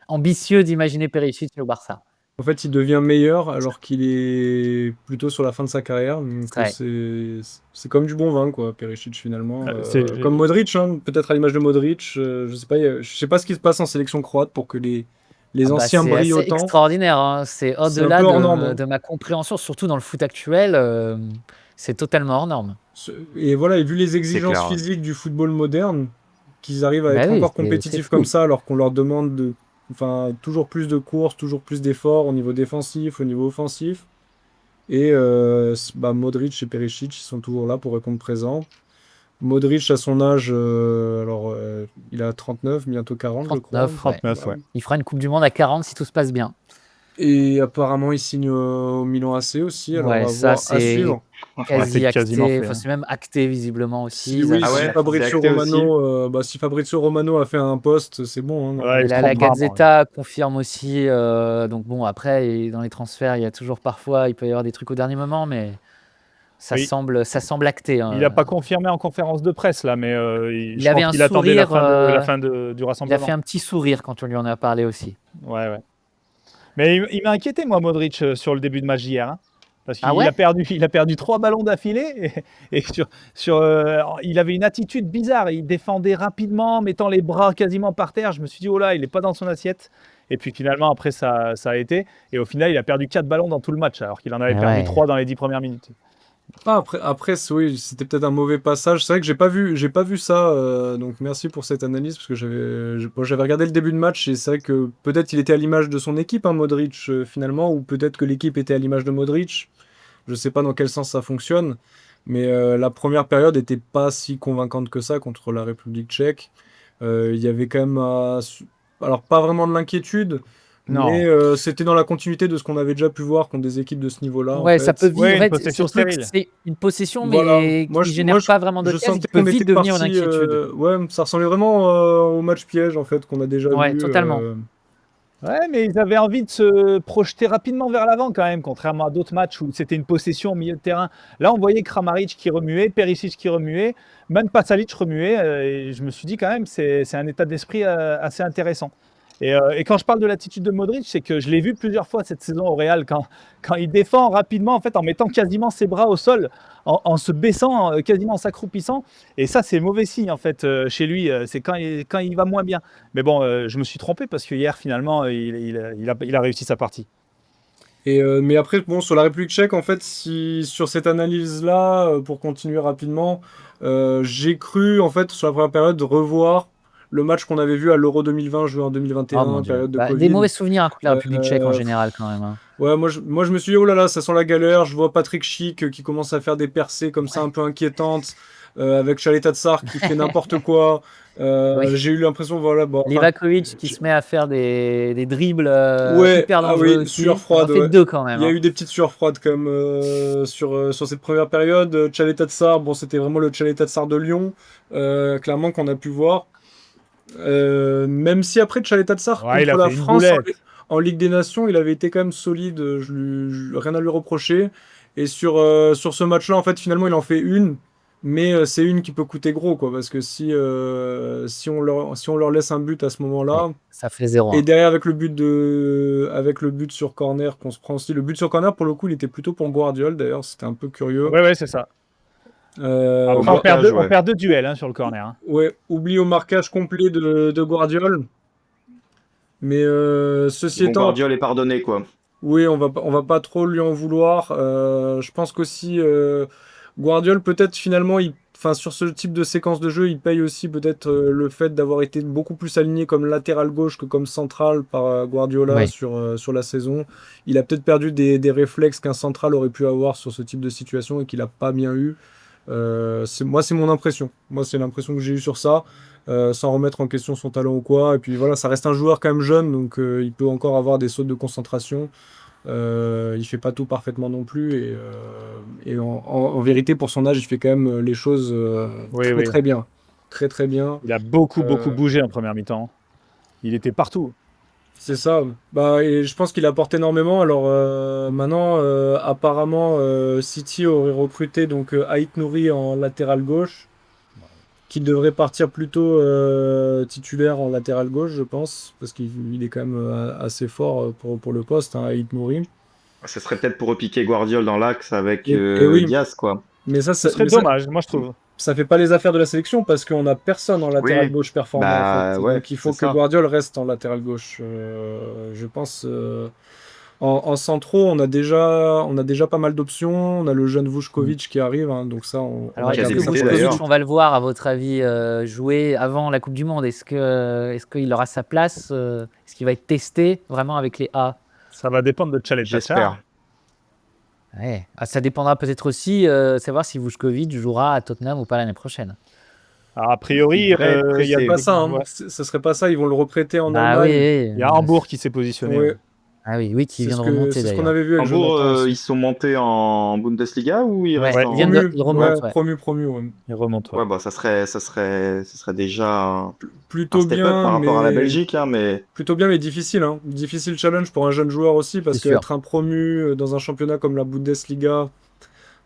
ambitieux d'imaginer Perisic au Barça. En fait, il devient meilleur alors qu'il est plutôt sur la fin de sa carrière. Donc c'est comme du bon vin, quoi, Perisic, finalement. Comme Modric, hein, peut-être à l'image de Modric. Je sais pas ce qui se passe en sélection croate pour que les anciens brillent autant. C'est extraordinaire. Hein. C'est au-delà de ma compréhension, surtout dans le foot actuel. C'est totalement hors norme. Et voilà, et vu les exigences physiques du football moderne, qu'ils arrivent à être encore compétitifs comme ça, alors qu'on leur demande toujours plus de courses, toujours plus d'efforts au niveau défensif, au niveau offensif. Et Modric et Perisic, ils sont toujours là pour répondre présent. Modric, à son âge, il a 39, bientôt 40, 39, je crois. 39, ouais. Il fera une Coupe du Monde à 40 si tout se passe bien. Et apparemment, il signe au Milan AC aussi. Alors on va voir, à suivre. Quasi acté, fait, c'est même acté visiblement aussi. Si Fabrizio Romano a fait un post, c'est bon. Hein. Ouais, la Gazzetta confirme aussi. Donc bon, après, dans les transferts, il peut y avoir des trucs au dernier moment, mais ça semble acté. Hein. Il n'a pas confirmé en conférence de presse là, mais il attendait la fin du rassemblement. Il a fait un petit sourire quand on lui en a parlé aussi. Ouais. Mais il m'a inquiété, moi, Modric, sur le début de match hier. Hein, parce qu'il a perdu 3 ballons d'affilée. Et il avait une attitude bizarre. Il défendait rapidement, mettant les bras quasiment par terre. Je me suis dit, oh là, il n'est pas dans son assiette. Et puis finalement, après, ça a été. Et au final, il a perdu 4 ballons dans tout le match, alors qu'il en avait perdu 3 dans les 10 premières minutes. Après oui, c'était peut-être un mauvais passage. C'est vrai que j'ai pas vu ça. Donc merci pour cette analyse, parce que j'avais regardé le début de match et c'est vrai que peut-être il était à l'image de son équipe, hein, Modric, finalement, ou peut-être que l'équipe était à l'image de Modric. Je sais pas dans quel sens ça fonctionne, mais la première période était pas si convaincante que ça contre la République tchèque. Il y avait quand même, alors pas vraiment de l'inquiétude. Non. Mais c'était dans la continuité de ce qu'on avait déjà pu voir contre des équipes de ce niveau-là. Ouais, en ça fait. peut vite. Ouais, En une fait, possession c'est le truc, stérile. c'est une possession, Voilà. mais Moi, qui je, génère moi, je, pas vraiment de je caisse, sentais qui peut qu'on vite était devenir une parti. inquiétude. Ouais, ça ressemblait vraiment au match piège en fait qu'on a déjà Ouais, vu. totalement. Ouais, mais ils avaient envie de se projeter rapidement vers l'avant quand même, contrairement à d'autres matchs où c'était une possession au milieu de terrain. Là, on voyait Kramaric qui remuait, Perisic qui remuait, même Pasalic remuait. Et je me suis dit quand même, c'est un état d'esprit assez intéressant. Et quand je parle de l'attitude de Modric, c'est que je l'ai vu plusieurs fois cette saison au Real, quand il défend rapidement, en fait, en mettant quasiment ses bras au sol, en se baissant, quasiment en s'accroupissant. Et ça, c'est mauvais signe, en fait, chez lui. C'est quand il va moins bien. Mais bon, je me suis trompé parce que hier, finalement, il a réussi sa partie. Mais après, bon, sur la République tchèque, en fait, sur cette analyse-là, pour continuer rapidement, j'ai cru, en fait, sur la première période, revoir le match qu'on avait vu à l'Euro 2020, joué en Oh mon 2021, Dieu. période de Des Covid. mauvais souvenirs contre la République tchèque en Euh, général, quand même. Hein. Ouais, moi, je me suis dit, oh là là, ça sent la galère. Je vois Patrick Schick qui commence à faire des percées comme ça, un peu inquiétantes, avec Chaleta Tsar qui fait n'importe quoi. Oui. J'ai eu l'impression, voilà, bon, enfin, Livakovic qui se met à faire des dribbles ouais, hyper ah dangereux oui, aussi. sueur Il en a froide, fait ouais. deux quand même. Il y a Hein. eu des petites sueurs froides quand même sur cette première période. Chaleta Tsar, bon, c'était vraiment le Chaleta Tsar de Lyon, clairement, qu'on a pu voir. Même si après Chaleta Tsar Ouais, il contre a la fait une France boulette. en Ligue des Nations, il avait été quand même solide, rien à lui reprocher. Et sur ce match-là, en fait, finalement, il en fait une, mais c'est une qui peut coûter gros, quoi, parce que si on leur laisse un but à ce Oui, moment-là, ça fait 0-1. et derrière avec le but sur corner qu'on se prend aussi, le but sur corner, pour le coup, il était plutôt pour Guardiol, d'ailleurs, c'était un peu curieux. Ouais, c'est ça. Euh, Après, on marquage, perd, on ouais. perd deux duels hein, sur le corner. Hein. ouais, oublie au marquage complet de Guardiol. Mais ceci Bon, étant, Guardiola est pardonné, quoi. oui, on va pas trop lui en vouloir. Je pense qu'aussi Guardiola, peut-être finalement, enfin, sur ce type de séquence de jeu, il paye aussi peut-être le fait d'avoir été beaucoup plus aligné comme latéral gauche que comme central par Guardiola Oui. sur la saison. Il a peut-être perdu des réflexes qu'un central aurait pu avoir sur ce type de situation et qu'il n'a pas bien eu. Moi, c'est mon impression. Moi, c'est l'impression que j'ai eue sur ça. Sans remettre en question son talent ou quoi. Et puis voilà, ça reste un joueur quand même jeune, donc il peut encore avoir des sautes de concentration. Il fait pas tout parfaitement non plus. Et en vérité, pour son âge, il fait quand même les choses Oui, très très bien. Très très bien. Il a beaucoup Euh, bougé en première mi-temps. Il était partout. C'est ça. Bah, et je pense qu'il apporte énormément. Alors maintenant, apparemment, City aurait recruté donc Ait Nouri en latéral gauche, qui devrait partir plutôt titulaire en latéral gauche, je pense, parce qu'il est quand même assez fort pour le poste, hein, Ait Nouri. Ce serait peut-être pour repiquer Guardiola dans l'axe avec Et oui, Diaz, quoi. mais Ce serait dommage, moi je trouve. ça fait pas les affaires de la sélection parce qu'on n'a personne en latéral Oui, gauche performant en bah fait. ouais, Donc il faut c'est que ça. Guardiola reste en latéral gauche. Je pense en centraux, on a déjà pas mal d'options. On a le jeune Vušković qui arrive, hein, donc ça on Alors, va Qui a est-ce que garder ça débuté, pour la Vušković, suite. d'ailleurs. on va le voir, à votre avis, jouer avant la Coupe du Monde? Est-ce qu'il aura sa place? Est-ce qu'il va être testé vraiment avec les A? Ça va dépendre de Chaleta Char. J'espère. Ouais. Ah, ça dépendra peut-être aussi, savoir si Vušković jouera à Tottenham ou pas l'année prochaine. Alors, a priori, Très il y a pressé. Pas ça, hein. ouais. Ce serait pas ça. Ils vont le reprêter en Bah oui, Allemagne. oui. Il y a Hambourg qui s'est positionné. Ouais. Ah oui, qui vient de remonter C'est ce qu'on d'ailleurs. avait vu avec Hambourg, Jonathan aussi. ils sont montés en Bundesliga ou ils Ouais, restent Ouais, ils en... viennent Promu, ils remontent, ouais. promu, ouais. Il remonte. Ouais. Ouais, bah ça serait déjà un Plutôt step up bien, par rapport à la mais Belgique, hein, mais plutôt bien, mais difficile, hein. Difficile challenge pour un jeune joueur aussi, parce C'est sûr. qu'être un promu dans un championnat comme la Bundesliga,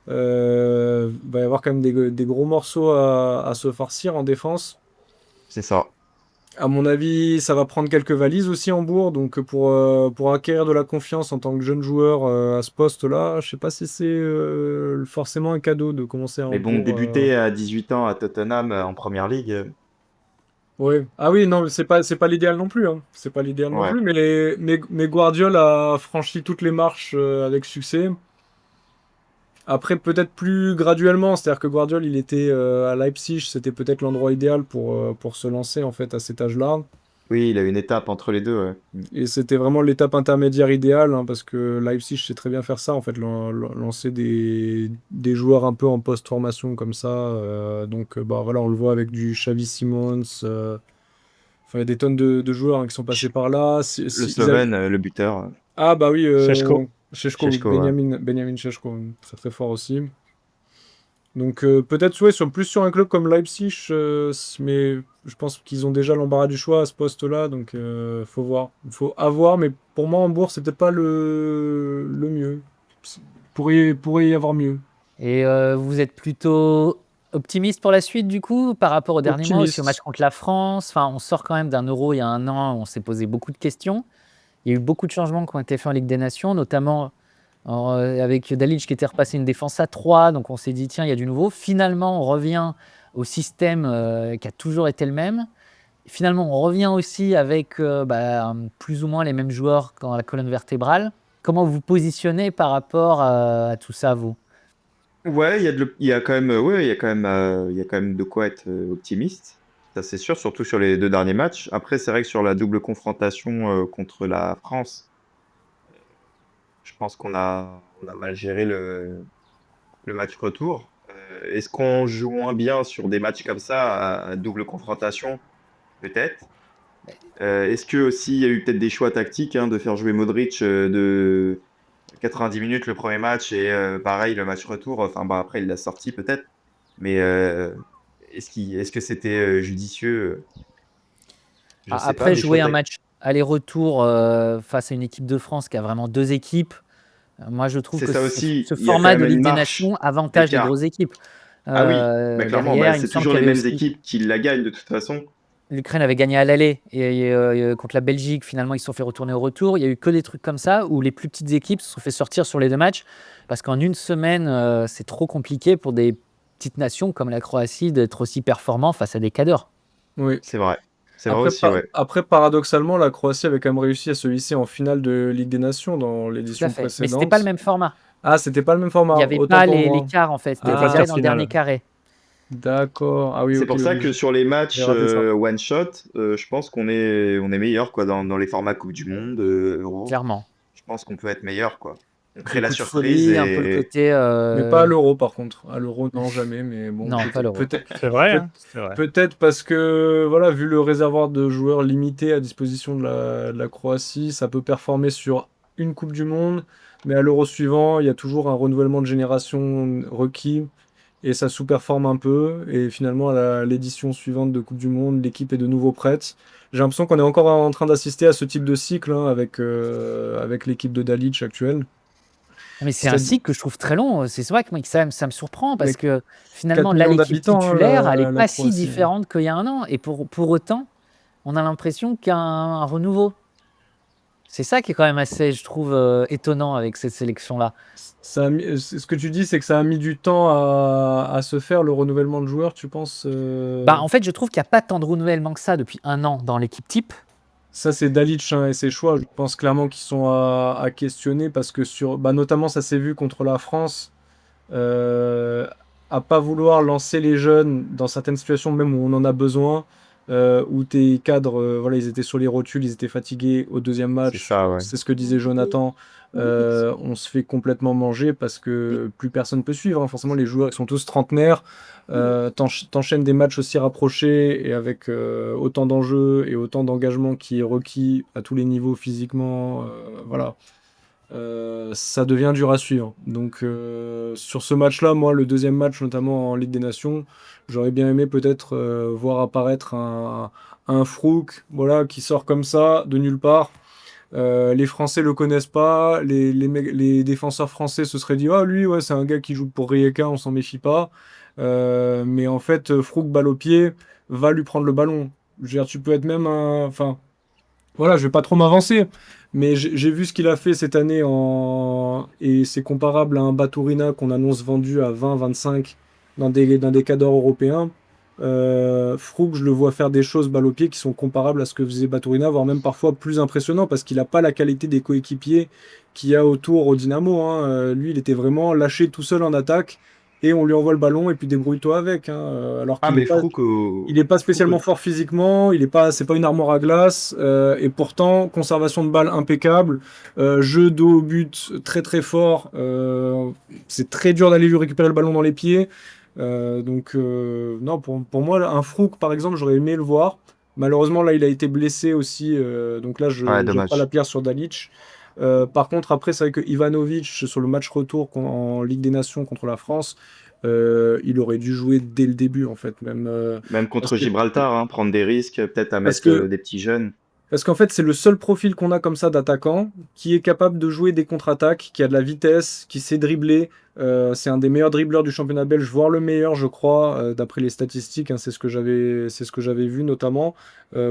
va y avoir quand même des gros morceaux à se farcir en défense. c'est ça. À mon avis, ça va prendre quelques valises aussi Hambourg, donc pour acquérir de la confiance en tant que jeune joueur à ce poste-là, je sais pas si c'est forcément un cadeau de commencer à Mais bon, Hambourg. débuter à 18 ans à Tottenham en première ligue, Ouais. Ah oui, non, c'est pas l'idéal non plus, hein. C'est pas l'idéal non ouais. plus, mais Guardiola a franchi toutes les marches avec succès. Après, peut-être plus graduellement, c'est-à-dire que Guardiola, il était à Leipzig, c'était peut-être l'endroit idéal pour se lancer en fait à cet âge-là. Oui, il a une étape entre les deux. Ouais. Et c'était vraiment l'étape intermédiaire idéale, hein, parce que Leipzig sait très bien faire ça, en fait, lancer des joueurs un peu en post-formation comme ça. Donc, bah voilà, on le voit avec du Xavi Simons. Enfin, il y a des tonnes de joueurs hein, qui sont passés par là. Le Slovène, le buteur, Ah bah oui, Sheshko. Sheshko, oui, Sheshko, ouais. Benjamin Sheshko, très très fort aussi. Donc peut-être ouais, plus sur un club comme Leipzig, mais je pense qu'ils ont déjà l'embarras du choix à ce poste-là, donc faut voir. Il faut avoir, mais pour moi Hambourg c'est peut-être pas le mieux. Pourrait y avoir mieux. Et vous êtes plutôt optimiste pour la suite, du coup, par rapport au dernier mois, aussi au match Optimiste. contre la France. Enfin, on sort quand même d'un Euro il y a un an, on s'est posé beaucoup de questions. Il y a eu beaucoup de changements qui ont été faits en Ligue des Nations, notamment avec Dalic qui était repassé une défense à 3. Donc on s'est dit, tiens, il y a du nouveau. Finalement, on revient au système qui a toujours été le même. Finalement, on revient aussi avec plus ou moins les mêmes joueurs dans la colonne vertébrale. Comment vous vous positionnez par rapport à tout ça, vous? Ouais, il y a quand même, ouais, il y a quand même de quoi être optimiste. Ça, c'est sûr, surtout sur les 2 derniers matchs. Après, c'est vrai que sur la double confrontation contre la France, je pense on a mal géré le match retour. Est-ce qu'on joue moins bien sur des matchs comme ça, à double confrontation? Peut-être. Est-ce que aussi il y a eu peut-être des choix tactiques hein, de faire jouer Modric de 90 minutes le premier match et pareil le match retour. Enfin bah après il l'a sorti peut-être. Mais est-ce que c'était judicieux? Je sais pas. Après, Mais choix jouer un tactiques. match aller-retour face à une équipe de France qui a vraiment deux équipes, moi je trouve C'est que ça aussi. ce Il y a quand format même de une Ligue des marche Nations avantage les d'écart. grosses équipes. Ah oui, bah clairement, bah, Derrière, il me c'est semble toujours qu'il y les avait mêmes aussi équipes qui la gagnent de toute façon. l'Ukraine avait gagné à l'aller et contre la Belgique, finalement, ils se sont fait retourner au retour. Il y a eu que des trucs comme ça où les plus petites équipes se sont fait sortir sur les deux matchs parce qu'en une semaine, c'est trop compliqué pour des petites nations comme la Croatie d'être aussi performant face à des cadors. Oui. C'est vrai. C'est vrai aussi, ouais. Après, paradoxalement, la Croatie avait quand même réussi à se hisser en finale de Ligue des Nations dans Tout à l'édition fait. Mais c'était pas le précédente. même format. Ah, c'était pas le même Il format, n'y avait autant pas pour moi. l'écart en fait. Il y C'était avait pas de Ah, déjà quart dans le dernier finale. carré. d'accord. Ah oui, C'est ok, pour ça oui, que sur les j'ai matchs raté ça. one shot, je pense on est meilleur quoi dans les formats Coupe du Monde, Euro. Clairement. Je pense qu'on peut être meilleur quoi. On Le crée la coup de surprise folie, un peu le et côté. Mais pas à l'Euro, par contre. À l'Euro, non, jamais. Mais bon, Non, pas l'euro. C'est vrai, peut- hein, c'est vrai. peut-être parce que, voilà, vu le réservoir de joueurs limité à disposition de la Croatie, ça peut performer sur une Coupe du Monde. Mais à l'Euro suivant, il y a toujours un renouvellement de génération requis. Et ça sous-performe un peu. Et finalement, à l'édition suivante de Coupe du Monde, l'équipe est de nouveau prête. J'ai l'impression qu'on est encore en train d'assister à ce type de cycle hein, avec l'équipe de Dalic actuelle. Mais c'est un C'est cycle que je trouve très long. C'est vrai que moi, ça me surprend parce mais que 4 finalement, là, millions l'équipe d'habitants, hein, titulaire, elle n'est la pas si Croatie. différente qu'il y a un an. Et pour autant, on a l'impression qu'il y a un renouveau. C'est ça qui est quand même assez, je trouve, étonnant avec cette sélection-là. Ce que tu dis, c'est que ça a mis du temps à se faire, le renouvellement de joueurs, tu penses En fait, je trouve qu'il n'y a pas tant de renouvellement que ça depuis un an dans l'équipe type. Ça, c'est Dalic hein, et ses choix. Je pense clairement qu'ils sont à questionner parce que notamment, ça s'est vu contre la France, à pas vouloir lancer les jeunes dans certaines situations, même où on en a besoin, où tes cadres, voilà, ils étaient sur les rotules, ils étaient fatigués au deuxième c'est match. ça ouais. C'est ce que disait Jonathan. On se fait complètement manger parce que plus personne peut suivre. Hein. Forcément, les joueurs ils sont tous trentenaires. T'enchaînes des matchs aussi rapprochés et avec autant d'enjeux et autant d'engagement qui est requis à tous les niveaux physiquement. Voilà. Ça devient dur à suivre. Donc sur ce match-là, moi, le deuxième match, notamment en Ligue des Nations, j'aurais bien aimé peut-être voir apparaître un Frouk, voilà, qui sort comme ça de nulle part. Les Français le connaissent pas, les défenseurs français se seraient dit ah lui ouais c'est un gars qui joue pour Rijeka, on s'en méfie pas. Mais en fait Frouk balle au pied va lui prendre le ballon. Je veux dire tu peux être même enfin voilà je vais pas trop m'avancer, mais j'ai vu ce qu'il a fait cette année et c'est comparable à un Baturina qu'on annonce vendu à 20-25 dans des cadres européens. Frouk, je le vois faire des choses balle au pied qui sont comparables à ce que faisait Baturina, voire même parfois plus impressionnant parce qu'il n'a pas la qualité des coéquipiers qu'il y a autour au Dynamo. Hein. Lui, il était vraiment lâché tout seul en attaque et on lui envoie le ballon et puis débrouille-toi avec. Hein. Alors Ah qu'il n'est mais pas, Frouk il est pas Frouk spécialement fort physiquement, c'est pas une armoire à glace et pourtant conservation de balle impeccable, jeu dos au but très très fort. C'est très dur d'aller lui récupérer le ballon dans les pieds. Donc non, pour moi, un Frouk, par exemple, j'aurais aimé le voir. Malheureusement, là, il a été blessé aussi, donc là, je Ouais, jette pas dommage. la pierre sur Dalic. Par contre, après, c'est vrai que Ivanovic, sur le match retour en Ligue des Nations contre la France, il aurait dû jouer dès le début, en fait, même, Même parce contre que Gibraltar, hein, prendre des risques, peut-être à parce mettre que des petits jeunes. parce qu'en fait, c'est le seul profil qu'on a comme ça d'attaquant qui est capable de jouer des contre-attaques, qui a de la vitesse, qui sait dribbler. C'est un des meilleurs dribbleurs du championnat belge, voire le meilleur, je crois, d'après les statistiques, hein, c'est ce que j'avais vu notamment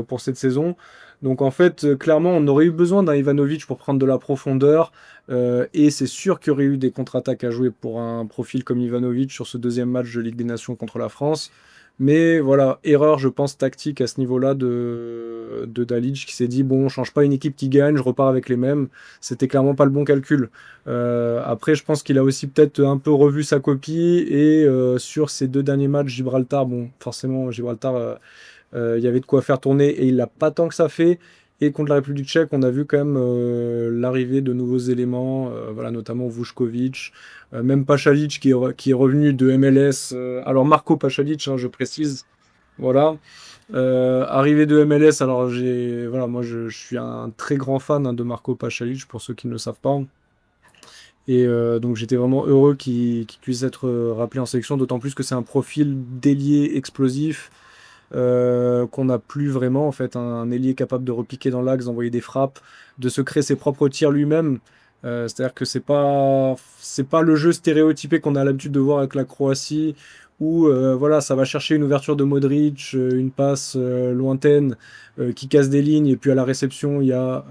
pour cette saison. Donc en fait, clairement, on aurait eu besoin d'un Ivanovic pour prendre de la profondeur. Et c'est sûr qu'il y aurait eu des contre-attaques à jouer pour un profil comme Ivanovic sur ce deuxième match de Ligue des Nations contre la France. Mais voilà, erreur, je pense, tactique à ce niveau-là de Dalic qui s'est dit, bon, on change pas une équipe qui gagne, je repars avec les mêmes. C'était clairement pas le bon calcul. Après, je pense qu'il a aussi peut-être un peu revu sa copie et sur ces 2 derniers matchs, Gibraltar, bon, forcément, Gibraltar, il y avait de quoi faire tourner et il l'a pas tant que ça fait. Et contre la République tchèque, on a vu quand même l'arrivée de nouveaux éléments, voilà, notamment Vučković, même Pašalić qui est revenu de MLS. Alors Marco Pašalić, hein, je précise, voilà. Arrivé de MLS, alors voilà, moi je suis un très grand fan, hein, de Marco Pašalić pour ceux qui ne le savent pas. Et donc j'étais vraiment heureux qu'il puisse être rappelé en sélection, d'autant plus que c'est un profil d'ailier explosif qu'on n'a plus vraiment en fait, un ailier capable de repiquer dans l'axe, d'envoyer des frappes, de se créer ses propres tirs lui-même. C'est-à-dire que c'est pas le jeu stéréotypé qu'on a l'habitude de voir avec la Croatie où voilà, ça va chercher une ouverture de Modric, une passe lointaine qui casse des lignes et puis à la réception il y a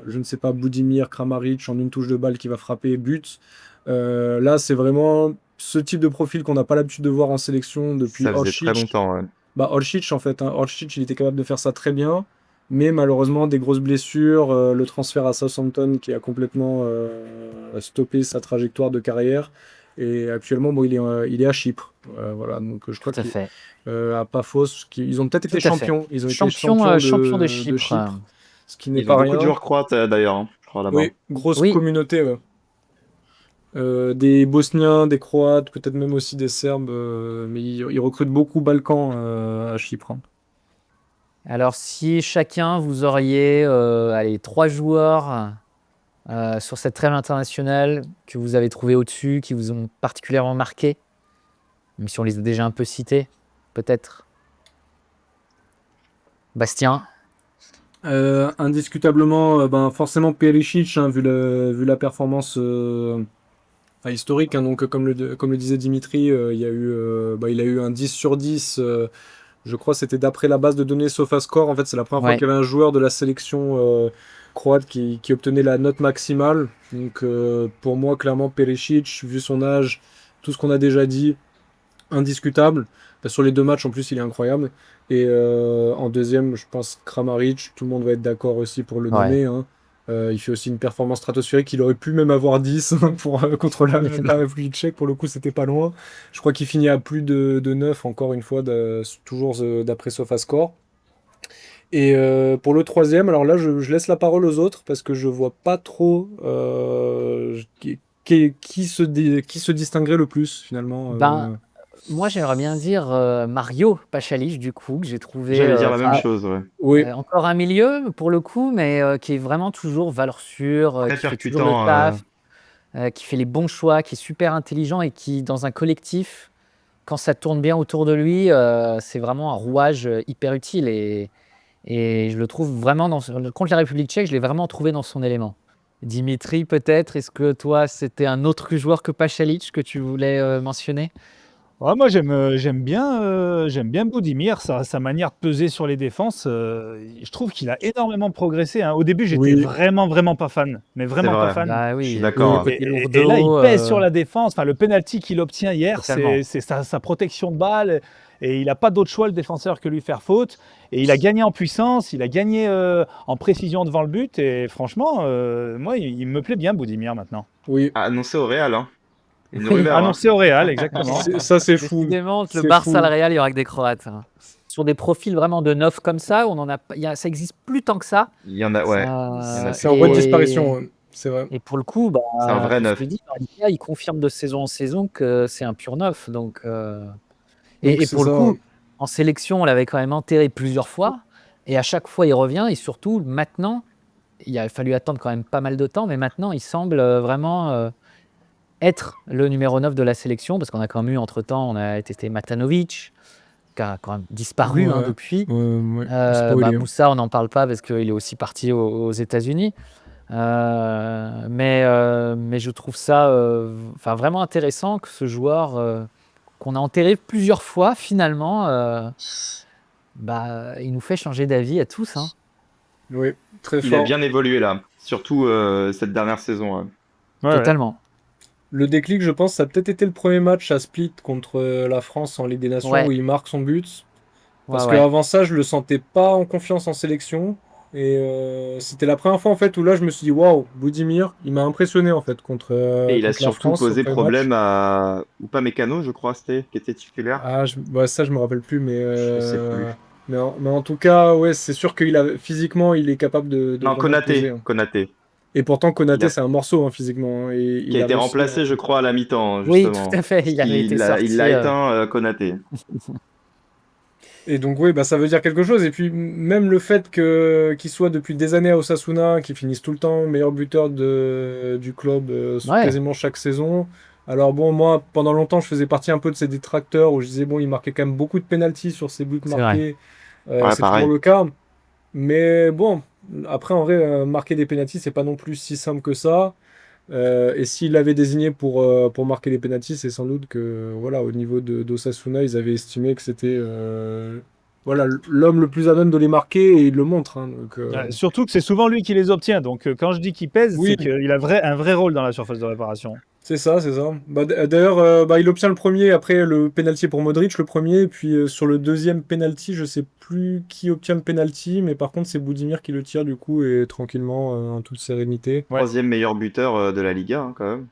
je ne sais pas, Budimir, Kramaric en une touche de balle qui va frapper but. Là c'est vraiment ce type de profil qu'on n'a pas l'habitude de voir en sélection depuis Ça faisait très Oršić. longtemps, ouais. Bah, Oršić, en fait, hein. Oršić, il était capable de faire ça très bien, mais malheureusement, des grosses blessures, le transfert à Southampton qui a complètement stoppé sa trajectoire de carrière. Et actuellement, bon, il est à Chypre. Voilà, donc je crois Tout à qu'il fait. à Paphos, ils ont peut-être été Tout à fait. champions. Ils ont été Champion, champions champion de de Chypre. ce qui n'est Ils ont pas beaucoup de rien. joueurs croates d'ailleurs, hein, je crois, là-bas. Oui, grosse Oui. communauté, ouais. Des Bosniens, des Croates, peut-être même aussi des Serbes, mais ils recrutent beaucoup Balkans à Chypre, hein. Alors, si chacun, vous auriez allez, 3 joueurs sur cette trêve internationale que vous avez trouvé au-dessus, qui vous ont particulièrement marqué, même si on les a déjà un peu cités, peut-être. Bastien. Indiscutablement, ben, forcément Perisic, hein, vu la performance historique, hein, donc comme le disait Dimitri, il a eu un 10 sur 10, je crois que c'était d'après la base de données SofaScore. En fait, c'est la première fois Ouais. qu'il y avait un joueur de la sélection croate qui obtenait la note maximale. Donc pour moi, clairement, Perisic, vu son âge, tout ce qu'on a déjà dit, indiscutable. Sur les 2 matchs, en plus, il est incroyable. Et en deuxième, je pense Kramaric, tout le monde va être d'accord aussi pour le Ouais. nommer, hein. Il fait aussi une performance stratosphérique. Il aurait pu même avoir 10 contre la République tchèque. Pour le coup, c'était pas loin. Je crois qu'il finit à plus de 9, encore une fois, toujours d'après SofaScore. Et pour le troisième, alors là, je laisse la parole aux autres parce que je vois pas trop qui se distinguerait le plus, finalement. Ben, moi, j'aimerais bien dire Mario Pašalić, du coup, que j'ai trouvé J'allais dire la même ah. chose, ouais. Oui, encore un milieu, pour le coup, mais qui est vraiment toujours valeur sûre, Très qui fait toujours percutant, le taf, qui fait les bons choix, qui est super intelligent et qui, dans un collectif, quand ça tourne bien autour de lui, c'est vraiment un rouage hyper utile. Et je le trouve vraiment, contre la République tchèque, je l'ai vraiment trouvé dans son élément. Dimitri, peut-être, est-ce que toi, c'était un autre joueur que Pašalić que tu voulais mentionner? Ouais, moi, j'aime bien Budimir, sa manière de peser sur les défenses. Je trouve qu'il a énormément progressé, hein. Au début, j'étais Oui. vraiment pas fan, mais vraiment pas vrai. fan. Bah Je suis oui, d'accord. le Et, côté et- lourdeau, et là, il pèse sur la défense. Enfin, le penalty qu'il obtient hier, Totalement. c'est sa protection de balle. Et il n'a pas d'autre choix, le défenseur, que lui faire faute. Et il a gagné en puissance, il a gagné en précision devant le but. Et franchement, moi, il me plaît bien, Budimir, maintenant. oui. Annoncé au Real, hein. Une Oui. rumeur, hein. Annoncé au Real, exactement. Ça, c'est fou. Décidément, le C'est Barça, fou. le Real, il y aura que des Croates, hein. Sur des profils vraiment de neuf comme ça, on en a, ça existe plus tant que ça. Il y en a, ouais. Ça- C'est en voie de et- disparition, ouais. C'est vrai. Et pour le coup, bah, C'est un vrai tout ce neuf. que dit Maria, il confirme de saison en saison que c'est un pur neuf. Donc, Donc, et c'est pour le ça. coup, en sélection, on l'avait quand même enterré plusieurs fois. Et à chaque fois, il revient. Et surtout, maintenant, il a fallu attendre quand même pas mal de temps, mais maintenant, il semble vraiment être le numéro 9 de la sélection, parce qu'on a quand même eu, entre-temps, on a testé Matanovic, qui a quand même disparu Ouais. depuis. Ouais, spoilé. Moussa, on n'en parle pas parce qu'il est aussi parti aux États-Unis. Mais je trouve ça vraiment intéressant que ce joueur qu'on a enterré plusieurs fois, finalement, il nous fait changer d'avis à tous. Hein. Oui, très Il a fort. bien évolué là, surtout cette dernière saison. Hein. Ouais, ouais. Totalement. Le déclic, je pense, ça a peut-être été le premier match à Split contre la France en Ligue des Nations Ouais. où il marque son but. Parce Ouais, ouais. qu'avant ça, je le sentais pas en confiance en sélection. Et c'était la première fois en fait où là, je me suis dit waouh, Budimir, il m'a impressionné en fait contre. Et il a contre la surtout France au posé premier problème match. à Upamecano, je crois, qui était titulaire. Ah, ça, je me rappelle plus, mais. Je sais plus. Mais en tout cas, ouais, c'est sûr physiquement, il est capable de Non, vraiment poser, hein. Konaté, Et pourtant, Konaté, Il a- c'est un morceau hein, physiquement, hein, et qui a été réussi remplacé, je crois, à la mi-temps, Oui, justement. tout à fait. Il avait été sorti. Il l'a éteint, Konaté. Et donc oui, ça veut dire quelque chose. Et puis même le fait qu'il soit depuis des années à Osasuna, qu'il finisse tout le temps meilleur buteur du club Ouais. quasiment chaque saison. Alors bon, moi, pendant longtemps, je faisais partie un peu de ces détracteurs où je disais, bon, il marquait quand même beaucoup de pénaltys sur ses buts C'est marqués. Ouais, C'est pareil. toujours le cas. Mais bon, après, en vrai, marquer des pénaltys, c'est pas non plus si simple que ça. Et s'il l'avait désigné pour marquer les pénaltys, c'est sans doute que voilà, au niveau d'Osasuna, ils avaient estimé que c'était voilà, l'homme le plus à même de les marquer et il le montre. Hein, donc, Surtout que c'est souvent lui qui les obtient. Donc quand je dis qu'il pèse, Oui. c'est qu'il a un vrai rôle dans la surface de réparation. c'est ça, c'est ça. D'ailleurs, il obtient le premier, après le penalty pour Modric, le premier, puis sur le deuxième penalty, je sais plus qui obtient le penalty, mais par contre c'est Budimir qui le tire du coup et tranquillement en toute sérénité. Ouais. Troisième meilleur buteur de la Liga, hein, quand même.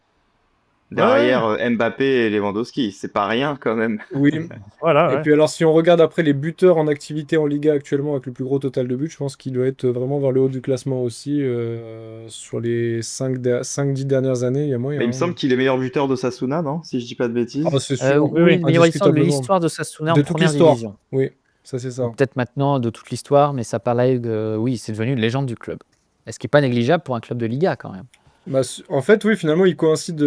Derrière Mbappé et Lewandowski, c'est pas rien quand même. Oui. Voilà. Et ouais. puis alors si on regarde après les buteurs en activité en Liga actuellement avec le plus gros total de buts, je pense qu'il doit être vraiment vers le haut du classement aussi. Sur les 5-10 dernières années, il y a moyen. Mais il me hein. semble qu'il est meilleur buteur de Sasuna, non? Si je dis pas de bêtises. Ah, c'est sûr. oui, Oui, meilleur histoire de indiscutablement. l'histoire de Sassuona De en toute première l'histoire. division. Oui, ça c'est ça. Peut-être maintenant de toute l'histoire, mais ça parlait oui, c'est devenu une légende du club. Ce qui n'est pas négligeable pour un club de Liga quand même. En fait, oui, finalement, il coïncide,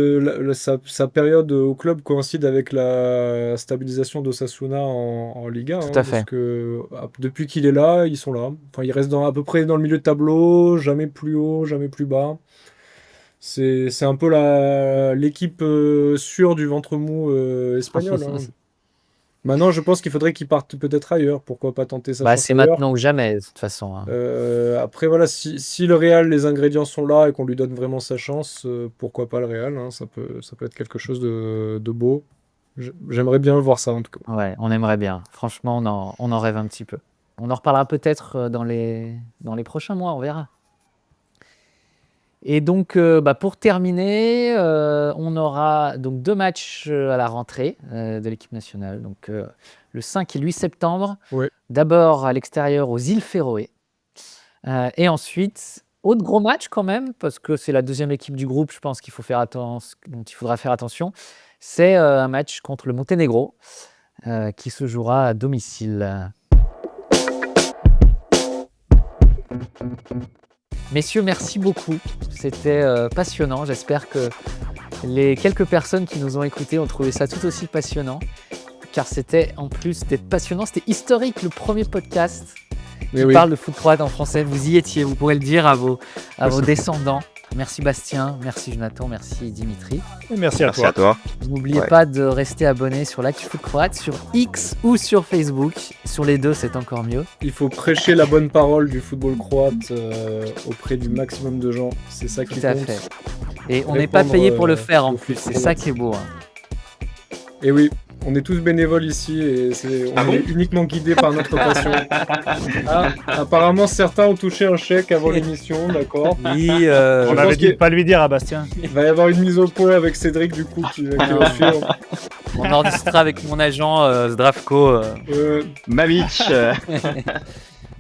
sa période au club coïncide avec la stabilisation d'Osasuna en Liga. Tout hein, à fait. Parce que depuis qu'il est là, ils sont là. Enfin, ils restent à peu près dans le milieu de tableau, jamais plus haut, jamais plus bas. C'est un peu l'équipe sûre du ventre mou espagnol. hein. Maintenant, je pense qu'il faudrait qu'il parte peut-être ailleurs. Pourquoi pas tenter sa chance C'est ailleurs. maintenant ou jamais, de toute façon. Hein. Après, voilà, si le Real, les ingrédients sont là et qu'on lui donne vraiment sa chance, pourquoi pas le Real, hein, ça peut être quelque chose de beau. J'aimerais bien voir ça, en tout cas. Ouais, on aimerait bien. Franchement, on en rêve un petit peu. On en reparlera peut-être dans les prochains mois, on verra. Et donc, pour terminer, on aura donc 2 matchs à la rentrée de l'équipe nationale. Donc, le 5 et le 8 septembre. Ouais. D'abord à l'extérieur aux îles Féroé. Et ensuite, autre gros match quand même, parce que c'est la deuxième équipe du groupe, je pense dont il faudra faire attention. C'est un match contre le Monténégro qui se jouera à domicile. Messieurs, merci beaucoup. C'était passionnant. J'espère que les quelques personnes qui nous ont écoutés ont trouvé ça tout aussi passionnant. Car c'était passionnant. C'était historique, le premier podcast qui parle de foot croate en français. Vous y étiez, vous pourrez le dire à vos descendants. Merci Bastien, merci Jonathan, merci Dimitri. Et merci à Merci toi. à toi. N'oubliez pas de rester abonné sur l'Actu Foot Croate, sur X ou sur Facebook. Sur les deux, c'est encore mieux. Il faut prêcher la bonne parole du football croate auprès du maximum de gens. C'est ça qui Tout à compte. fait. Et on n'est pas Répondre, payé pour le faire en au plus, foot c'est ça croate. qui est beau. Hein. Et oui, on est tous bénévoles ici et on est uniquement guidés par notre passion. Apparemment, certains ont touché un chèque avant l'émission, d'accord. Oui, Je On pense avait dit que- de pas lui dire à Bastien. Il va y avoir une mise au point avec Cédric, du coup, qui va suivre. on enregistrera avec mon agent Zdravko. Mamic,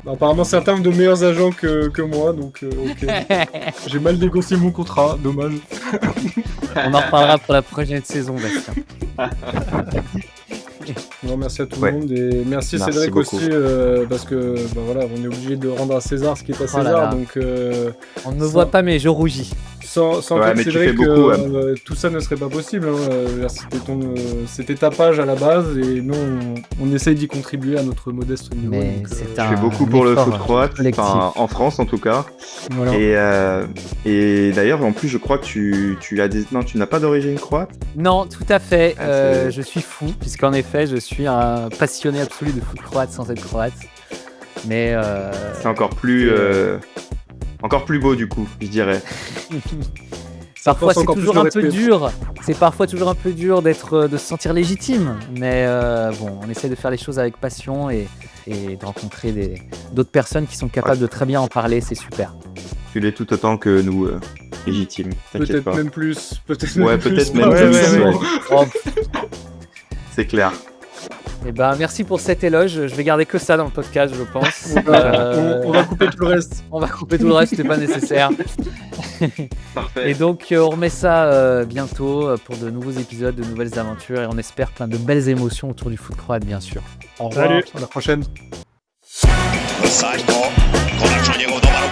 Apparemment, certains ont de meilleurs agents que moi, donc ok. J'ai mal négocié mon contrat, dommage. On en reparlera pour la prochaine saison, Bastien. Non, merci à tout Ouais. le monde et merci Merci Cédric beaucoup. aussi parce que voilà, on est obligé de rendre à César ce qui est à Oh là César. là. Donc On ne me Ça- voit pas, mais je rougis. sans Ouais, toi, mais tu Cédric, fais beaucoup, tout ça ne serait pas possible. Hein. C'était ta page à la base et nous on essaye d'y contribuer à notre modeste niveau. Mais donc, c'est Je un fais beaucoup pour le effort foot croate, collectif. enfin, en France en tout cas. voilà. Et d'ailleurs, en plus, je crois que tu n'as pas d'origine croate. Non, tout à fait. Ah, c'est- Je suis fou, puisqu'en effet, je suis un passionné absolu de foot croate sans être croate. Mais C'est encore plus beau du coup, je dirais. parfois force c'est encore plus toujours le un peu respect. dur. C'est parfois toujours un peu dur de se sentir légitime. Mais bon, on essaie de faire les choses avec passion et de rencontrer d'autres personnes qui sont capables de très bien en parler. C'est super. Tu l'es tout autant que nous, légitime. T'inquiète Peut-être pas. même plus. Peut-être Ouais, même peut-être plus. même Ouais, plus, ouais, ouais. ouais. Oh, C'est clair. et ben, merci pour cet éloge. Je vais garder que ça dans le podcast, je pense. On va couper tout le reste. On va couper tout le reste, c'était pas nécessaire. Parfait. Et donc on remet ça bientôt pour de nouveaux épisodes, de nouvelles aventures et on espère plein de belles émotions autour du foot croate bien sûr. Au revoir. Salut. À la prochaine. Saljko, konačno njegov dobar